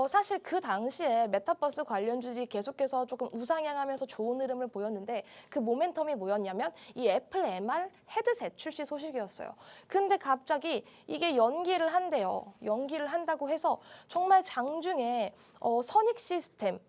[SPEAKER 2] 사실 그 당시에 메타버스 관련주들이 계속해서 조금 우상향하면서 좋은 흐름을 보였는데 그 모멘텀이 뭐였냐면 이 애플 MR 헤드셋 출시 소식이었어요. 근데 갑자기 이게 연기를 한대요. 연기를 한다고 해서 정말 장중에 선익 시스템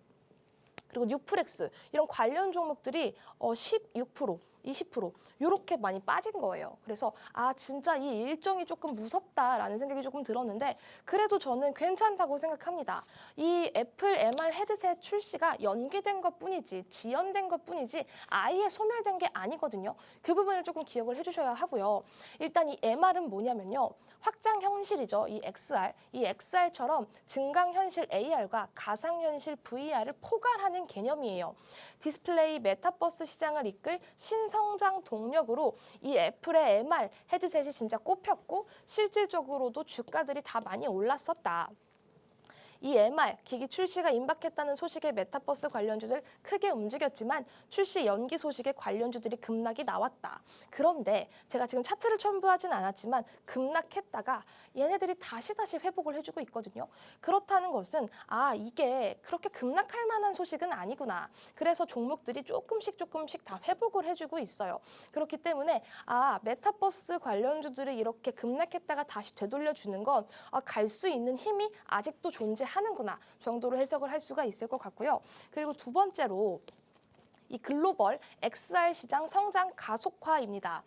[SPEAKER 2] 그리고 뉴프렉스 이런 관련 종목들이 16%, 20% 이렇게 많이 빠진 거예요. 그래서 진짜 이 일정이 조금 무섭다라는 생각이 조금 들었는데 그래도 저는 괜찮다고 생각합니다. 이 애플 MR 헤드셋 출시가 연기된 것뿐이지 지연된 것뿐이지 아예 소멸된 게 아니거든요. 그 부분을 조금 기억을 해주셔야 하고요. 일단 이 MR은 뭐냐면요. 확장현실이죠. 이 XR처럼 증강현실 AR과 가상현실 VR을 포괄하는 개념이에요. 디스플레이 메타버스 시장을 이끌 신성장 동력으로 이 애플의 MR 헤드셋이 진짜 꼽혔고 실질적으로도 주가들이 다 많이 올랐었다. 이 MR 기기 출시가 임박했다는 소식에 메타버스 관련주들 크게 움직였지만 출시 연기 소식에 관련주들이 급락이 나왔다. 그런데 제가 지금 차트를 첨부하진 않았지만 급락했다가 얘네들이 다시 회복을 해주고 있거든요. 그렇다는 것은 이게 그렇게 급락할 만한 소식은 아니구나. 그래서 종목들이 조금씩 다 회복을 해주고 있어요. 그렇기 때문에 메타버스 관련주들이 이렇게 급락했다가 다시 되돌려주는 건 갈 수 있는 힘이 아직도 하는구나 정도로 해석을 할 수가 있을 것 같고요. 그리고 두 번째로 이 글로벌 XR 시장 성장 가속화입니다.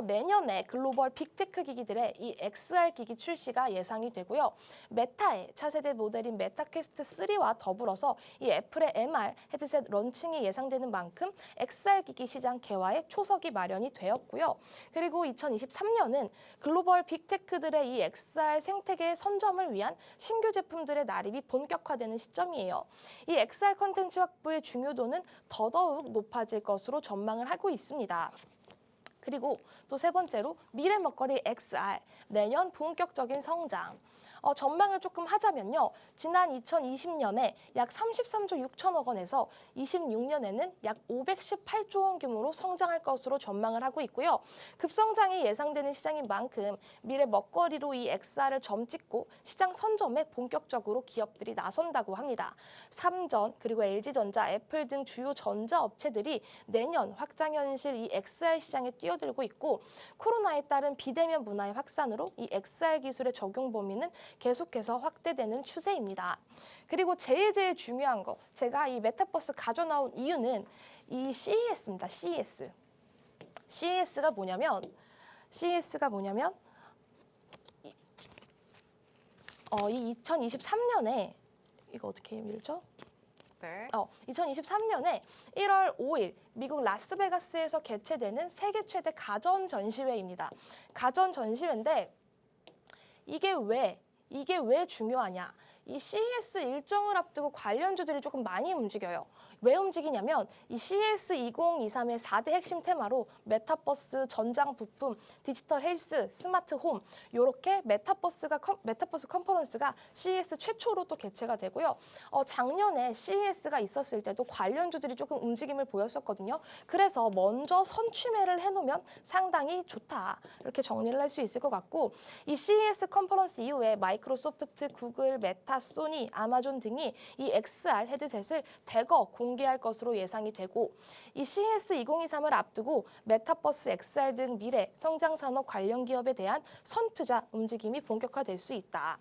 [SPEAKER 2] 내년에 글로벌 빅테크 기기들의 이 XR 기기 출시가 예상이 되고요. 메타의 차세대 모델인 메타 퀘스트 3와 더불어서 이 애플의 MR 헤드셋 런칭이 예상되는 만큼 XR 기기 시장 개화에 초석이 마련이 되었고요. 그리고 2023년은 글로벌 빅테크들의 이 XR 생태계의 선점을 위한 신규 제품들의 나립이 본격화되는 시점이에요. 이 XR 콘텐츠 확보의 중요도는 더더욱 높아질 것으로 전망을 하고 있습니다. 그리고 또 세 번째로 미래 먹거리 XR, 내년 본격적인 성장. 전망을 조금 하자면요. 지난 2020년에 약 33조 6천억 원에서 26년에는 약 518조 원 규모로 성장할 것으로 전망을 하고 있고요. 급성장이 예상되는 시장인 만큼 미래 먹거리로 이 XR을 점찍고 시장 선점에 본격적으로 기업들이 나선다고 합니다. 삼전 그리고 LG전자, 애플 등 주요 전자업체들이 내년 확장현실 이 XR 시장에 뛰어들고 있고 코로나에 따른 비대면 문화의 확산으로 이 XR 기술의 적용 범위는 계속해서 확대되는 추세입니다. 그리고 제일 중요한 거, 제가 이 메타버스 가져나온 이유는 이 CES입니다. CES가 뭐냐면 이 2023년에 이거 어떻게 밀죠?
[SPEAKER 1] 네.
[SPEAKER 2] 2023년에 1월 5일 미국 라스베가스에서 개최되는 세계 최대 가전 전시회입니다. 가전 전시회인데 이게 왜 중요하냐? 이 CES 일정을 앞두고 관련주들이 조금 많이 움직여요. 왜 움직이냐면 이 CES 2023의 4대 핵심 테마로 메타버스, 전장 부품, 디지털 헬스, 스마트 홈 이렇게 메타버스 컨퍼런스가 CES 최초로 또 개최가 되고요. 작년에 CES가 있었을 때도 관련주들이 조금 움직임을 보였었거든요. 그래서 먼저 선취매를 해놓으면 상당히 좋다. 이렇게 정리를 할 수 있을 것 같고 이 CES 컨퍼런스 이후에 마이크로소프트, 구글, 메타, 소니, 아마존 등이 이 XR 헤드셋을 대거 공개할 것으로 예상이 되고 이 CES 2023을 앞두고 메타버스, XR 등 미래 성장 산업 관련 기업에 대한 선투자 움직임이 본격화될 수 있다.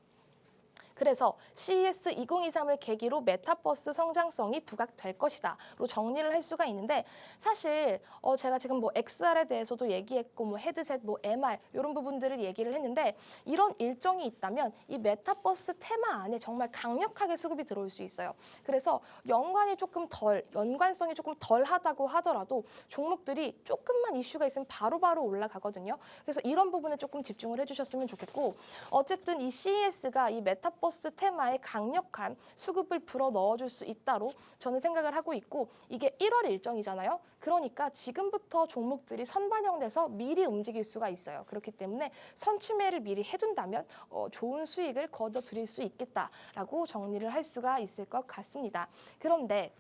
[SPEAKER 2] 그래서 CES 2023을 계기로 메타버스 성장성이 부각될 것이다로 정리를 할 수가 있는데 사실 제가 지금 뭐 XR에 대해서도 얘기했고 뭐 헤드셋, 뭐 MR 이런 부분들을 얘기를 했는데 이런 일정이 있다면 이 메타버스 테마 안에 정말 강력하게 수급이 들어올 수 있어요. 그래서 연관성이 조금 덜하다고 하더라도 종목들이 조금만 이슈가 있으면 바로바로 올라가거든요. 그래서 이런 부분에 조금 집중을 해주셨으면 좋겠고 어쨌든 이 CES가 이 메타버스 메타버스 테마에 강력한 수급을 불어 넣어줄 수 있다로 저는 생각을 하고 있고 이게 1월 일정이잖아요. 그러니까 지금부터 종목들이 선반영돼서 미리 움직일 수가 있어요. 그렇기 때문에 선취매를 미리 해둔다면 좋은 수익을 거둬들일 수 있겠다라고 정리를 할 수가 있을 것 같습니다. 그런데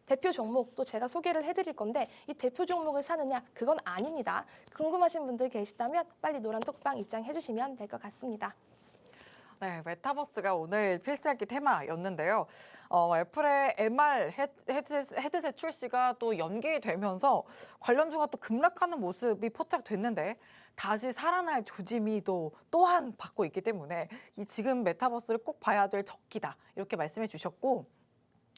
[SPEAKER 2] 대표 종목도 제가 소개를 해드릴 건데 이 대표 종목을 사느냐? 그건 아닙니다. 궁금하신 분들 계시다면 빨리 노란톡방 입장해 주시면 될 것 같습니다.
[SPEAKER 1] 네, 메타버스가 오늘 필살기 테마였는데요. 애플의 MR 헤드셋 출시가 또 연기되면서 관련주가 또 급락하는 모습이 포착됐는데 다시 살아날 조짐이 또한 받고 있기 때문에 이 지금 메타버스를 꼭 봐야 될 적기다 이렇게 말씀해 주셨고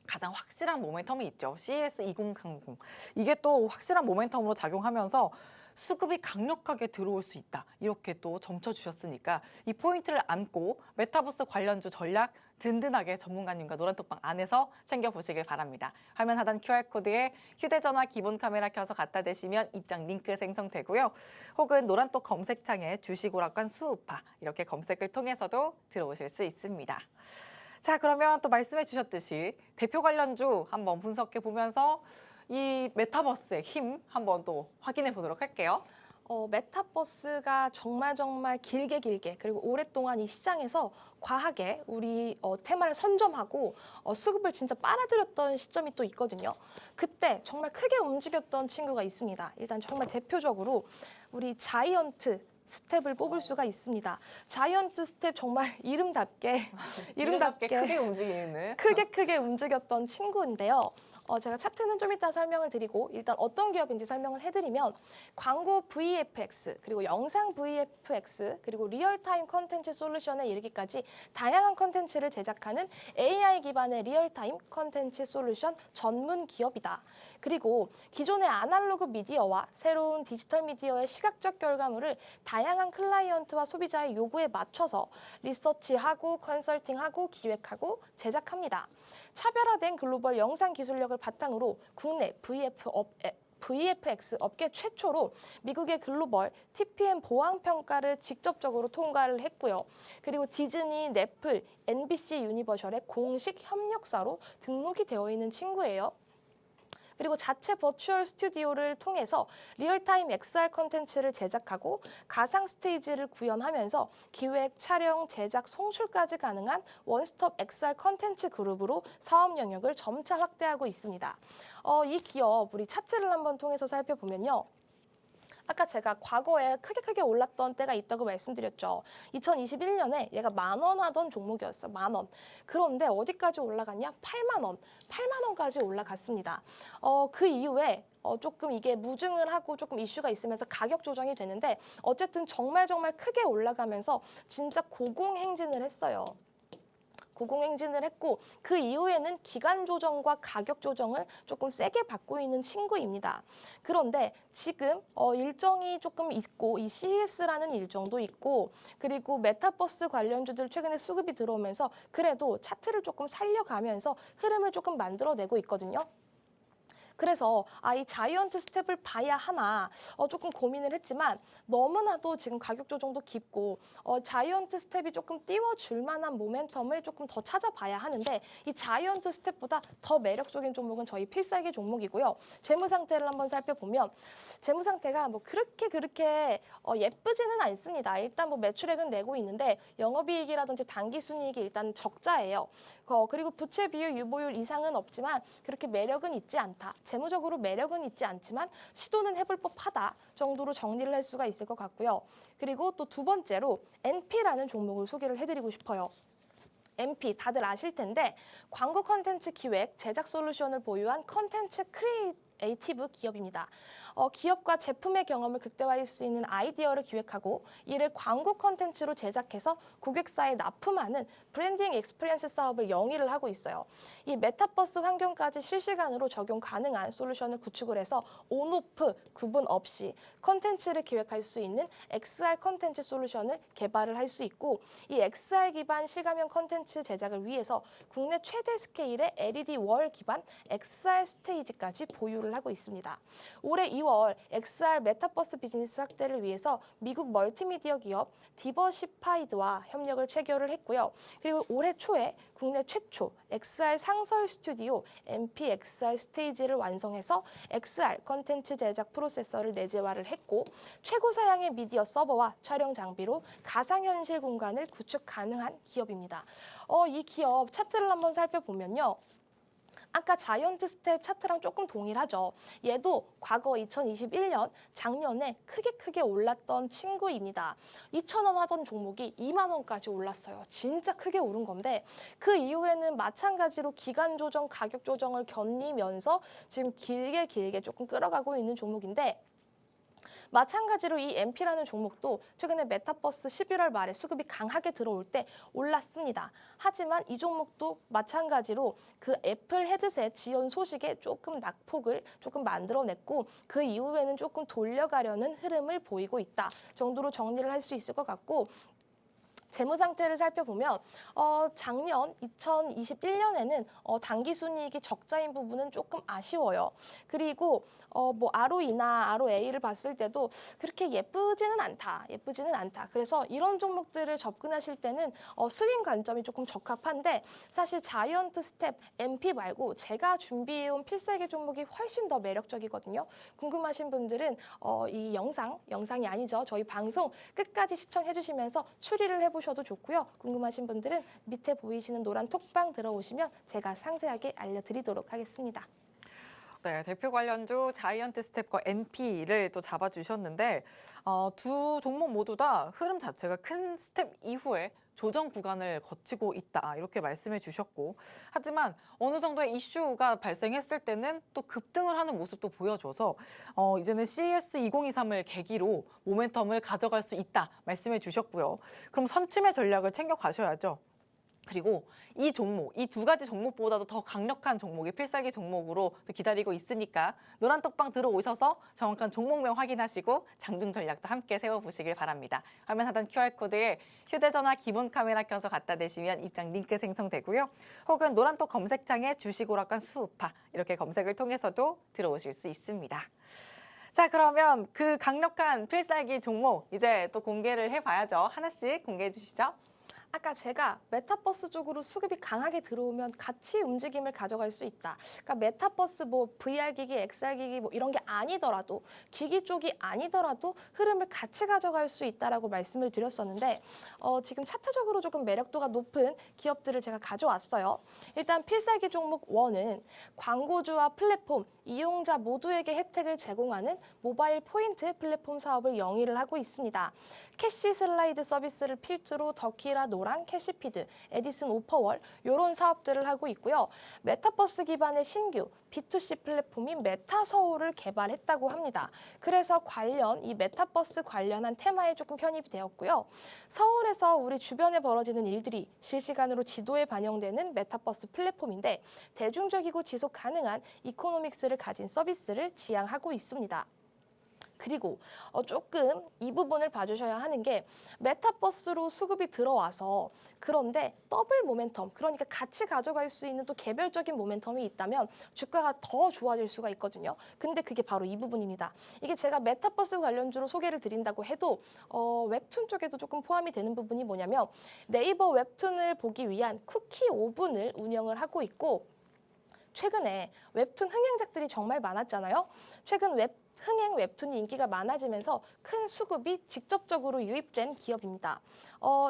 [SPEAKER 1] 가장 확실한 모멘텀이 있죠. CES 2030. 이게 또 확실한 모멘텀으로 작용하면서 수급이 강력하게 들어올 수 있다. 이렇게 또 점쳐주셨으니까 이 포인트를 안고 메타버스 관련주 전략 든든하게 전문가님과 노란톡방 안에서 챙겨보시길 바랍니다. 화면 하단 QR코드에 휴대전화 기본 카메라 켜서 갖다 대시면 입장 링크 생성되고요. 혹은 노란톡 검색창에 주식오락관 수우파 이렇게 검색을 통해서도 들어오실 수 있습니다. 자, 그러면 또 말씀해 주셨듯이 대표 관련주 한번 분석해 보면서 이 메타버스의 힘 한번 또 확인해 보도록 할게요.
[SPEAKER 2] 메타버스가 정말 길게 그리고 오랫동안 이 시장에서 과하게 우리 테마를 선점하고 수급을 진짜 빨아들였던 시점이 또 있거든요. 그때 정말 크게 움직였던 친구가 있습니다. 일단 정말 대표적으로 우리 자이언트 스텝을 뽑을 수가 있습니다. 자이언트 스텝 정말 이름답게
[SPEAKER 1] 크게 움직이는
[SPEAKER 2] 크게 움직였던 친구인데요. 제가 차트는 좀 이따 설명을 드리고 일단 어떤 기업인지 설명을 해드리면 광고 VFX 그리고 영상 VFX 그리고 리얼타임 컨텐츠 솔루션에 이르기까지 다양한 컨텐츠를 제작하는 AI 기반의 리얼타임 컨텐츠 솔루션 전문 기업이다. 그리고 기존의 아날로그 미디어와 새로운 디지털 미디어의 시각적 결과물을 다양한 클라이언트와 소비자의 요구에 맞춰서 리서치하고 컨설팅하고 기획하고 제작합니다. 차별화된 글로벌 영상 기술력을 바탕으로 국내 VFX 업계 최초로 미국의 글로벌 TPM 보안 평가를 직접적으로 통과를 했고요. 그리고 디즈니, 넷플, NBC 유니버셜의 공식 협력사로 등록이 되어 있는 친구예요. 그리고 자체 버추얼 스튜디오를 통해서 리얼타임 XR 컨텐츠를 제작하고 가상 스테이지를 구현하면서 기획, 촬영, 제작, 송출까지 가능한 원스톱 XR 컨텐츠 그룹으로 사업 영역을 점차 확대하고 있습니다. 이 기업 우리 차트를 한번 통해서 살펴보면요. 아까 제가 과거에 크게 올랐던 때가 있다고 말씀드렸죠. 2021년에 얘가 10,000원 하던 종목이었어요. 10,000원. 그런데 어디까지 올라갔냐? 80,000원. 80,000원까지 올라갔습니다. 그 이후에 조금 이게 무증을 하고 조금 이슈가 있으면서 가격 조정이 되는데 어쨌든 정말 크게 올라가면서 진짜 고공행진을 했어요. 고공행진을 했고 그 이후에는 기간 조정과 가격 조정을 조금 세게 받고 있는 친구입니다. 그런데 지금 일정이 조금 있고 이 CES라는 일정도 있고 그리고 메타버스 관련주들 최근에 수급이 들어오면서 그래도 차트를 조금 살려가면서 흐름을 조금 만들어내고 있거든요. 그래서 이 자이언트 스텝을 봐야 하나 조금 고민을 했지만 너무나도 지금 가격 조정도 깊고 자이언트 스텝이 조금 띄워줄 만한 모멘텀을 조금 더 찾아봐야 하는데 이 자이언트 스텝보다 더 매력적인 종목은 저희 필살기 종목이고요. 재무 상태를 한번 살펴보면 재무 상태가 뭐 그렇게 예쁘지는 않습니다. 일단 뭐 매출액은 내고 있는데 영업이익이라든지 단기순이익이 일단 적자예요. 그리고 부채 비율, 유보율 이상은 없지만 그렇게 매력은 있지 않다. 재무적으로 매력은 있지 않지만 시도는 해볼 법하다 정도로 정리를 할 수가 있을 것 같고요. 그리고 또 두 번째로 NP라는 종목을 소개를 해드리고 싶어요. NP 다들 아실 텐데 광고 컨텐츠 기획, 제작 솔루션을 보유한 컨텐츠 크리에이티브 기업입니다. 기업과 제품의 경험을 극대화할 수 있는 아이디어를 기획하고 이를 광고 컨텐츠로 제작해서 고객사에 납품하는 브랜딩 익스피리언스 사업을 영위를 하고 있어요. 이 메타버스 환경까지 실시간으로 적용 가능한 솔루션을 구축을 해서 온오프 구분 없이 컨텐츠를 기획할 수 있는 XR 컨텐츠 솔루션을 개발을 할 수 있고 이 XR 기반 실감형 컨텐츠 제작을 위해서 국내 최대 스케일의 LED 월 기반 XR 스테이지까지 보유를 하고 있습니다. 올해 2월 XR 메타버스 비즈니스 확대를 위해서 미국 멀티미디어 기업 디버시파이드와 협력을 체결을 했고요. 그리고 올해 초에 국내 최초 XR 상설 스튜디오 MPXR 스테이지를 완성해서 XR 컨텐츠 제작 프로세서를 내재화를 했고 최고 사양의 미디어 서버와 촬영 장비로 가상현실 공간을 구축 가능한 기업입니다. 이 기업 차트를 한번 살펴보면요. 아까 자이언트 스텝 차트랑 조금 동일하죠. 얘도 과거 2021년 작년에 크게 올랐던 친구입니다. 2,000원 하던 종목이 2만 원까지 올랐어요. 진짜 크게 오른 건데 그 이후에는 마찬가지로 기간 조정, 가격 조정을 견디면서 지금 길게 조금 끌어가고 있는 종목인데 마찬가지로 이 MP라는 종목도 최근에 메타버스 11월 말에 수급이 강하게 들어올 때 올랐습니다. 하지만 이 종목도 마찬가지로 그 애플 헤드셋 지연 소식에 조금 낙폭을 조금 만들어냈고 그 이후에는 조금 돌려가려는 흐름을 보이고 있다 정도로 정리를 할 수 있을 것 같고 재무 상태를 살펴보면 작년 2021년에는 당기순이익이 적자인 부분은 조금 아쉬워요. 그리고 뭐 ROE나 ROA를 봤을 때도 그렇게 예쁘지는 않다. 그래서 이런 종목들을 접근하실 때는 스윙 관점이 조금 적합한데 사실 자이언트 스텝, MP 말고 제가 준비해온 필살기 종목이 훨씬 더 매력적이거든요. 궁금하신 분들은 이 영상이 아니죠. 저희 방송 끝까지 시청해 주시면서 추리를 해보셔도 좋고요. 궁금하신 분들은 밑에 보이시는 노란 톡방 들어오시면 제가 상세하게 알려드리도록 하겠습니다.
[SPEAKER 1] 네, 대표 관련주 자이언트 스텝과 NP를 또 잡아주셨는데 두 종목 모두 다 흐름 자체가 큰 스텝 이후에 조정 구간을 거치고 있다 이렇게 말씀해 주셨고 하지만 어느 정도의 이슈가 발생했을 때는 또 급등을 하는 모습도 보여줘서 이제는 CES 2023을 계기로 모멘텀을 가져갈 수 있다 말씀해 주셨고요. 그럼 선침의 전략을 챙겨 가셔야죠. 그리고 이 종목, 이 두 가지 종목보다도 더 강력한 종목이 필살기 종목으로 기다리고 있으니까 노란 톡방 들어오셔서 정확한 종목명 확인하시고 장중 전략도 함께 세워보시길 바랍니다. 화면 하단 QR코드에 휴대전화 기본 카메라 켜서 갖다 대시면 입장 링크 생성되고요. 혹은 노란 톡 검색창에 주식오락관 수우파 이렇게 검색을 통해서도 들어오실 수 있습니다. 자, 그러면 그 강력한 필살기 종목 이제 또 공개를 해봐야죠. 하나씩 공개해 주시죠.
[SPEAKER 2] 아까 제가 메타버스 쪽으로 수급이 강하게 들어오면 같이 움직임을 가져갈 수 있다. 그러니까 메타버스 뭐 VR 기기, XR 기기 뭐 이런 게 아니더라도 기기 쪽이 아니더라도 흐름을 같이 가져갈 수 있다라고 말씀을 드렸었는데 지금 차트적으로 조금 매력도가 높은 기업들을 제가 가져왔어요. 일단 필살기 종목 1은 광고주와 플랫폼, 이용자 모두에게 혜택을 제공하는 모바일 포인트 플랫폼 사업을 영위를 하고 있습니다. 캐시 슬라이드 서비스를 필두로 더키라 노랑, 캐시피드, 에디슨 오퍼월 이런 사업들을 하고 있고요. 메타버스 기반의 신규 B2C 플랫폼인 메타서울을 개발했다고 합니다. 그래서 이 메타버스 관련한 테마에 조금 편입이 되었고요. 서울에서 우리 주변에 벌어지는 일들이 실시간으로 지도에 반영되는 메타버스 플랫폼인데 대중적이고 지속 가능한 이코노믹스를 가진 서비스를 지향하고 있습니다. 그리고 조금 이 부분을 봐주셔야 하는 게 메타버스로 수급이 들어와서 그런데 더블 모멘텀, 그러니까 같이 가져갈 수 있는 또 개별적인 모멘텀이 있다면 주가가 더 좋아질 수가 있거든요. 근데 그게 바로 이 부분입니다. 이게 제가 메타버스 관련주로 소개를 드린다고 해도 웹툰 쪽에도 조금 포함이 되는 부분이 뭐냐면 네이버 웹툰을 보기 위한 쿠키 오븐을 운영을 하고 있고 최근에 웹툰 흥행작들이 정말 많았잖아요. 최근 흥행 웹툰이 인기가 많아지면서 큰 수급이 직접적으로 유입된 기업입니다.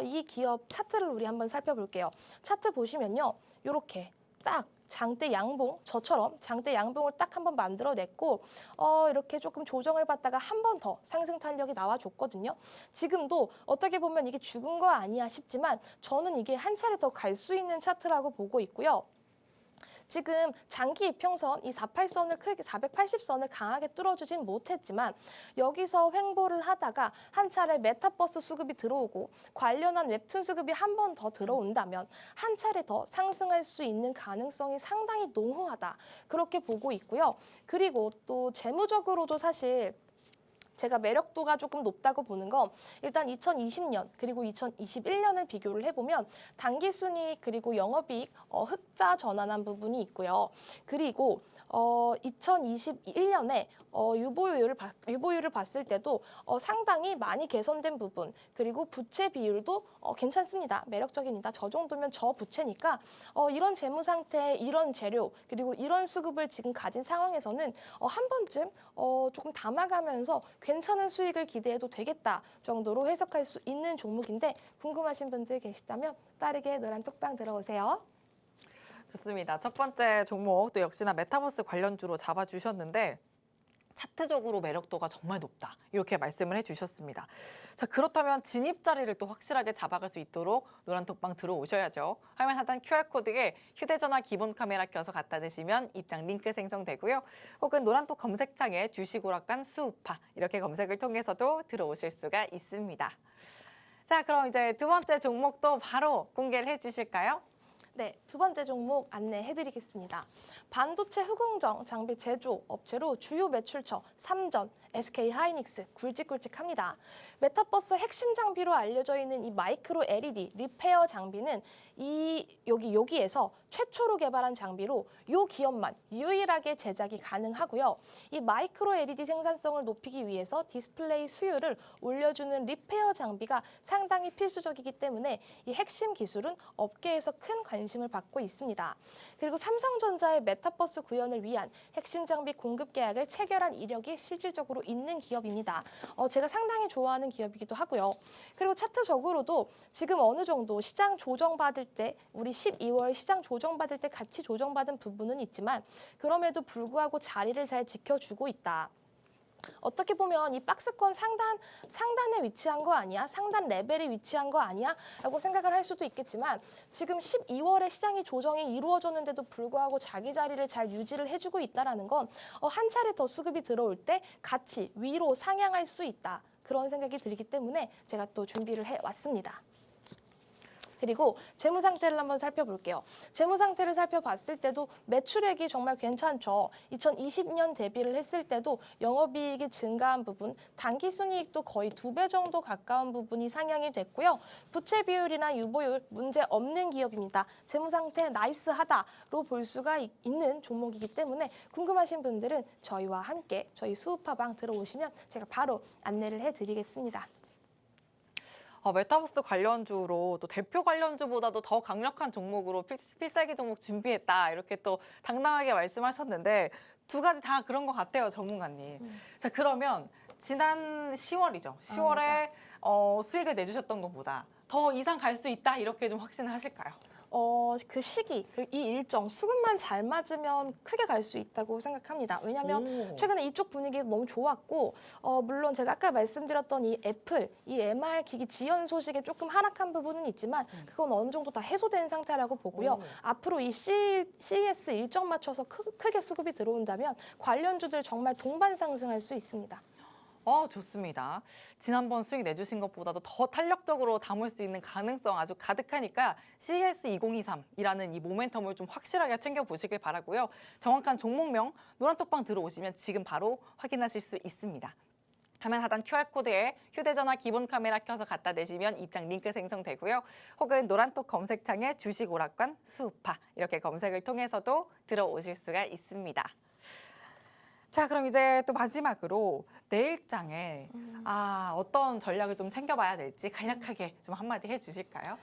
[SPEAKER 2] 이 기업 차트를 우리 한번 살펴볼게요. 차트 보시면요. 이렇게 딱 장대 양봉, 저처럼 장대 양봉을 딱 한번 만들어냈고 이렇게 조금 조정을 받다가 한 번 더 상승 탄력이 나와줬거든요. 지금도 어떻게 보면 이게 죽은 거 아니야 싶지만 저는 이게 한 차례 더 갈 수 있는 차트라고 보고 있고요. 지금 장기 이평선 이 480선을 강하게 뚫어주진 못했지만 여기서 횡보를 하다가 한 차례 메타버스 수급이 들어오고 관련한 웹툰 수급이 한 번 더 들어온다면 한 차례 더 상승할 수 있는 가능성이 상당히 농후하다. 그렇게 보고 있고요. 그리고 또 재무적으로도 사실 제가 매력도가 조금 높다고 보는 건 일단 2020년 그리고 2021년을 비교를 해보면 당기순이익 그리고 영업이익 흑자 전환한 부분이 있고요. 그리고 2021년에 유보율을 봤을 때도 상당히 많이 개선된 부분 그리고 부채 비율도 괜찮습니다. 매력적입니다. 저 정도면 저부채니까 이런 재무 상태, 이런 재료 그리고 이런 수급을 지금 가진 상황에서는 한 번쯤 조금 담아가면서 괜찮은 수익을 기대해도 되겠다 정도로 해석할 수 있는 종목인데 궁금하신 분들 계시다면 빠르게 노란톡방 들어오세요.
[SPEAKER 1] 좋습니다. 첫 번째 종목 또 역시나 메타버스 관련주로 잡아주셨는데 차트적으로 매력도가 정말 높다. 이렇게 말씀을 해주셨습니다. 자, 그렇다면 진입 자리를 또 확실하게 잡아갈 수 있도록 노란톡방 들어오셔야죠. 화면 하단 QR코드에 휴대전화 기본 카메라 켜서 갖다 대시면 입장 링크 생성되고요. 혹은 노란톡 검색창에 주식오락관 수우파 이렇게 검색을 통해서도 들어오실 수가 있습니다. 자, 그럼 이제 두 번째 종목도 바로 공개를 해주실까요?
[SPEAKER 2] 네, 두 번째 종목 안내해드리겠습니다. 반도체 후공정 장비 제조 업체로 주요 매출처 삼전, SK하이닉스 굵직굵직합니다. 메타버스 핵심 장비로 알려져 있는 이 마이크로 LED 리페어 장비는 여기에서 최초로 개발한 장비로 이 기업만 유일하게 제작이 가능하고요. 이 마이크로 LED 생산성을 높이기 위해서 디스플레이 수율을 올려주는 리페어 장비가 상당히 필수적이기 때문에 이 핵심 기술은 업계에서 큰 관심을 받고 있습니다. 그리고 삼성전자의 메타버스 구현을 위한 핵심 장비 공급 계약을 체결한 이력이 실질적으로 있는 기업입니다. 제가 상당히 좋아하는 기업이기도 하고요. 그리고 차트적으로도 지금 어느 정도 시장 조정받을 때 우리 12월 시장 조정받을 때 같이 조정받은 부분은 있지만 그럼에도 불구하고 자리를 잘 지켜주고 있다. 어떻게 보면 이 박스권 상단에 위치한 거 아니야? 상단 레벨에 위치한 거 아니야? 라고 생각을 할 수도 있겠지만 지금 12월에 시장이 조정이 이루어졌는데도 불구하고 자기 자리를 잘 유지를 해주고 있다는 건 한 차례 더 수급이 들어올 때 같이 위로 상향할 수 있다. 그런 생각이 들기 때문에 제가 또 준비를 해왔습니다. 그리고 재무 상태를 한번 살펴볼게요. 재무 상태를 살펴봤을 때도 매출액이 정말 괜찮죠. 2020년 대비를 했을 때도 영업이익이 증가한 부분, 당기순이익도 거의 2배 정도 가까운 부분이 상향이 됐고요. 부채 비율이나 유보율 문제 없는 기업입니다. 재무 상태 나이스하다로 볼 수가 있는 종목이기 때문에 궁금하신 분들은 저희와 함께 저희 수우파방 들어오시면 제가 바로 안내를 해드리겠습니다.
[SPEAKER 1] 메타버스 관련주로 또 대표 관련주보다도 더 강력한 종목으로 필살기 종목 준비했다. 이렇게 또 당당하게 말씀하셨는데 두 가지 다 그런 것 같아요, 전문가님. 자, 그러면 지난 10월이죠. 10월에 수익을 내주셨던 것보다 더 이상 갈 수 있다. 이렇게 좀 확신하실까요?
[SPEAKER 2] 그 시기, 이 일정, 수급만 잘 맞으면 크게 갈 수 있다고 생각합니다. 왜냐하면 최근에 이쪽 분위기가 너무 좋았고 물론 제가 아까 말씀드렸던 이 애플, 이 MR 기기 지연 소식에 조금 하락한 부분은 있지만 그건 어느 정도 다 해소된 상태라고 보고요. 앞으로 이 CES 일정 맞춰서 크게 수급이 들어온다면 관련주들 정말 동반 상승할 수 있습니다.
[SPEAKER 1] 좋습니다. 지난번 수익 내주신 것보다도 더 탄력적으로 담을 수 있는 가능성 아주 가득하니까 CES 2023이라는 이 모멘텀을 좀 확실하게 챙겨보시길 바라고요. 정확한 종목명 노란톡방 들어오시면 지금 바로 확인하실 수 있습니다. 화면 하단 QR코드에 휴대전화 기본 카메라 켜서 갖다 대시면 입장 링크 생성되고요. 혹은 노란톡 검색창에 주식오락관 수우파 이렇게 검색을 통해서도 들어오실 수가 있습니다. 자, 그럼 이제 또 마지막으로 내일장에 어떤 전략을 좀 챙겨봐야 될지 간략하게 좀 한마디 해주실까요?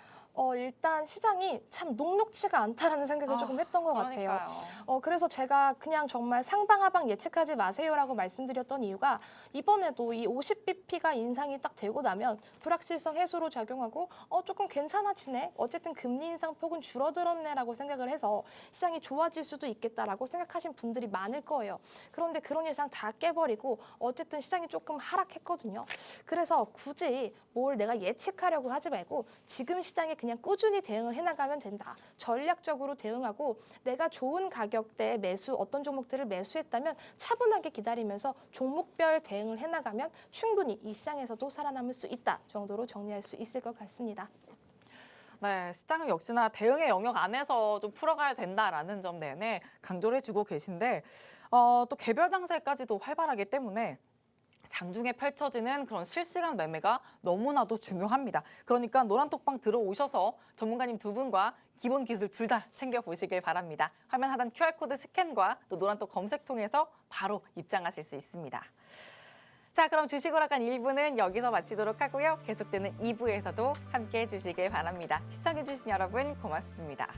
[SPEAKER 2] 일단 시장이 참 녹록치가 않다라는 생각을 조금 했던 것 같아요.
[SPEAKER 1] 그러니까요.
[SPEAKER 2] 그래서 제가 그냥 정말 상방하방 예측하지 마세요라고 말씀드렸던 이유가 이번에도 이 50bp가 인상이 딱 되고 나면 불확실성 해소로 작용하고 조금 괜찮아지네. 어쨌든 금리 인상 폭은 줄어들었네라고 생각을 해서 시장이 좋아질 수도 있겠다라고 생각하신 분들이 많을 거예요. 그런데 그런 예상 다 깨버리고 어쨌든 시장이 조금 하락했거든요. 그래서 굳이 뭘 내가 예측하려고 하지 말고 지금 시장에 그냥 꾸준히 대응을 해나가면 된다. 전략적으로 대응하고 내가 좋은 가격대에 어떤 종목들을 매수했다면 차분하게 기다리면서 종목별 대응을 해나가면 충분히 이 시장에서도 살아남을 수 있다 정도로 정리할 수 있을 것 같습니다.
[SPEAKER 1] 네, 시장은 역시나 대응의 영역 안에서 좀 풀어가야 된다라는 점 내내 강조를 해주고 계신데 또 개별 장세까지도 활발하기 때문에 장중에 펼쳐지는 그런 실시간 매매가 너무나도 중요합니다. 그러니까 노란톡방 들어오셔서 전문가님 두 분과 기본 기술 둘 다 챙겨보시길 바랍니다. 화면 하단 QR코드 스캔과 또 노란톡 검색 통해서 바로 입장하실 수 있습니다. 자, 그럼 주식오락관 1부는 여기서 마치도록 하고요. 계속되는 2부에서도 함께해 주시길 바랍니다. 시청해주신 여러분 고맙습니다.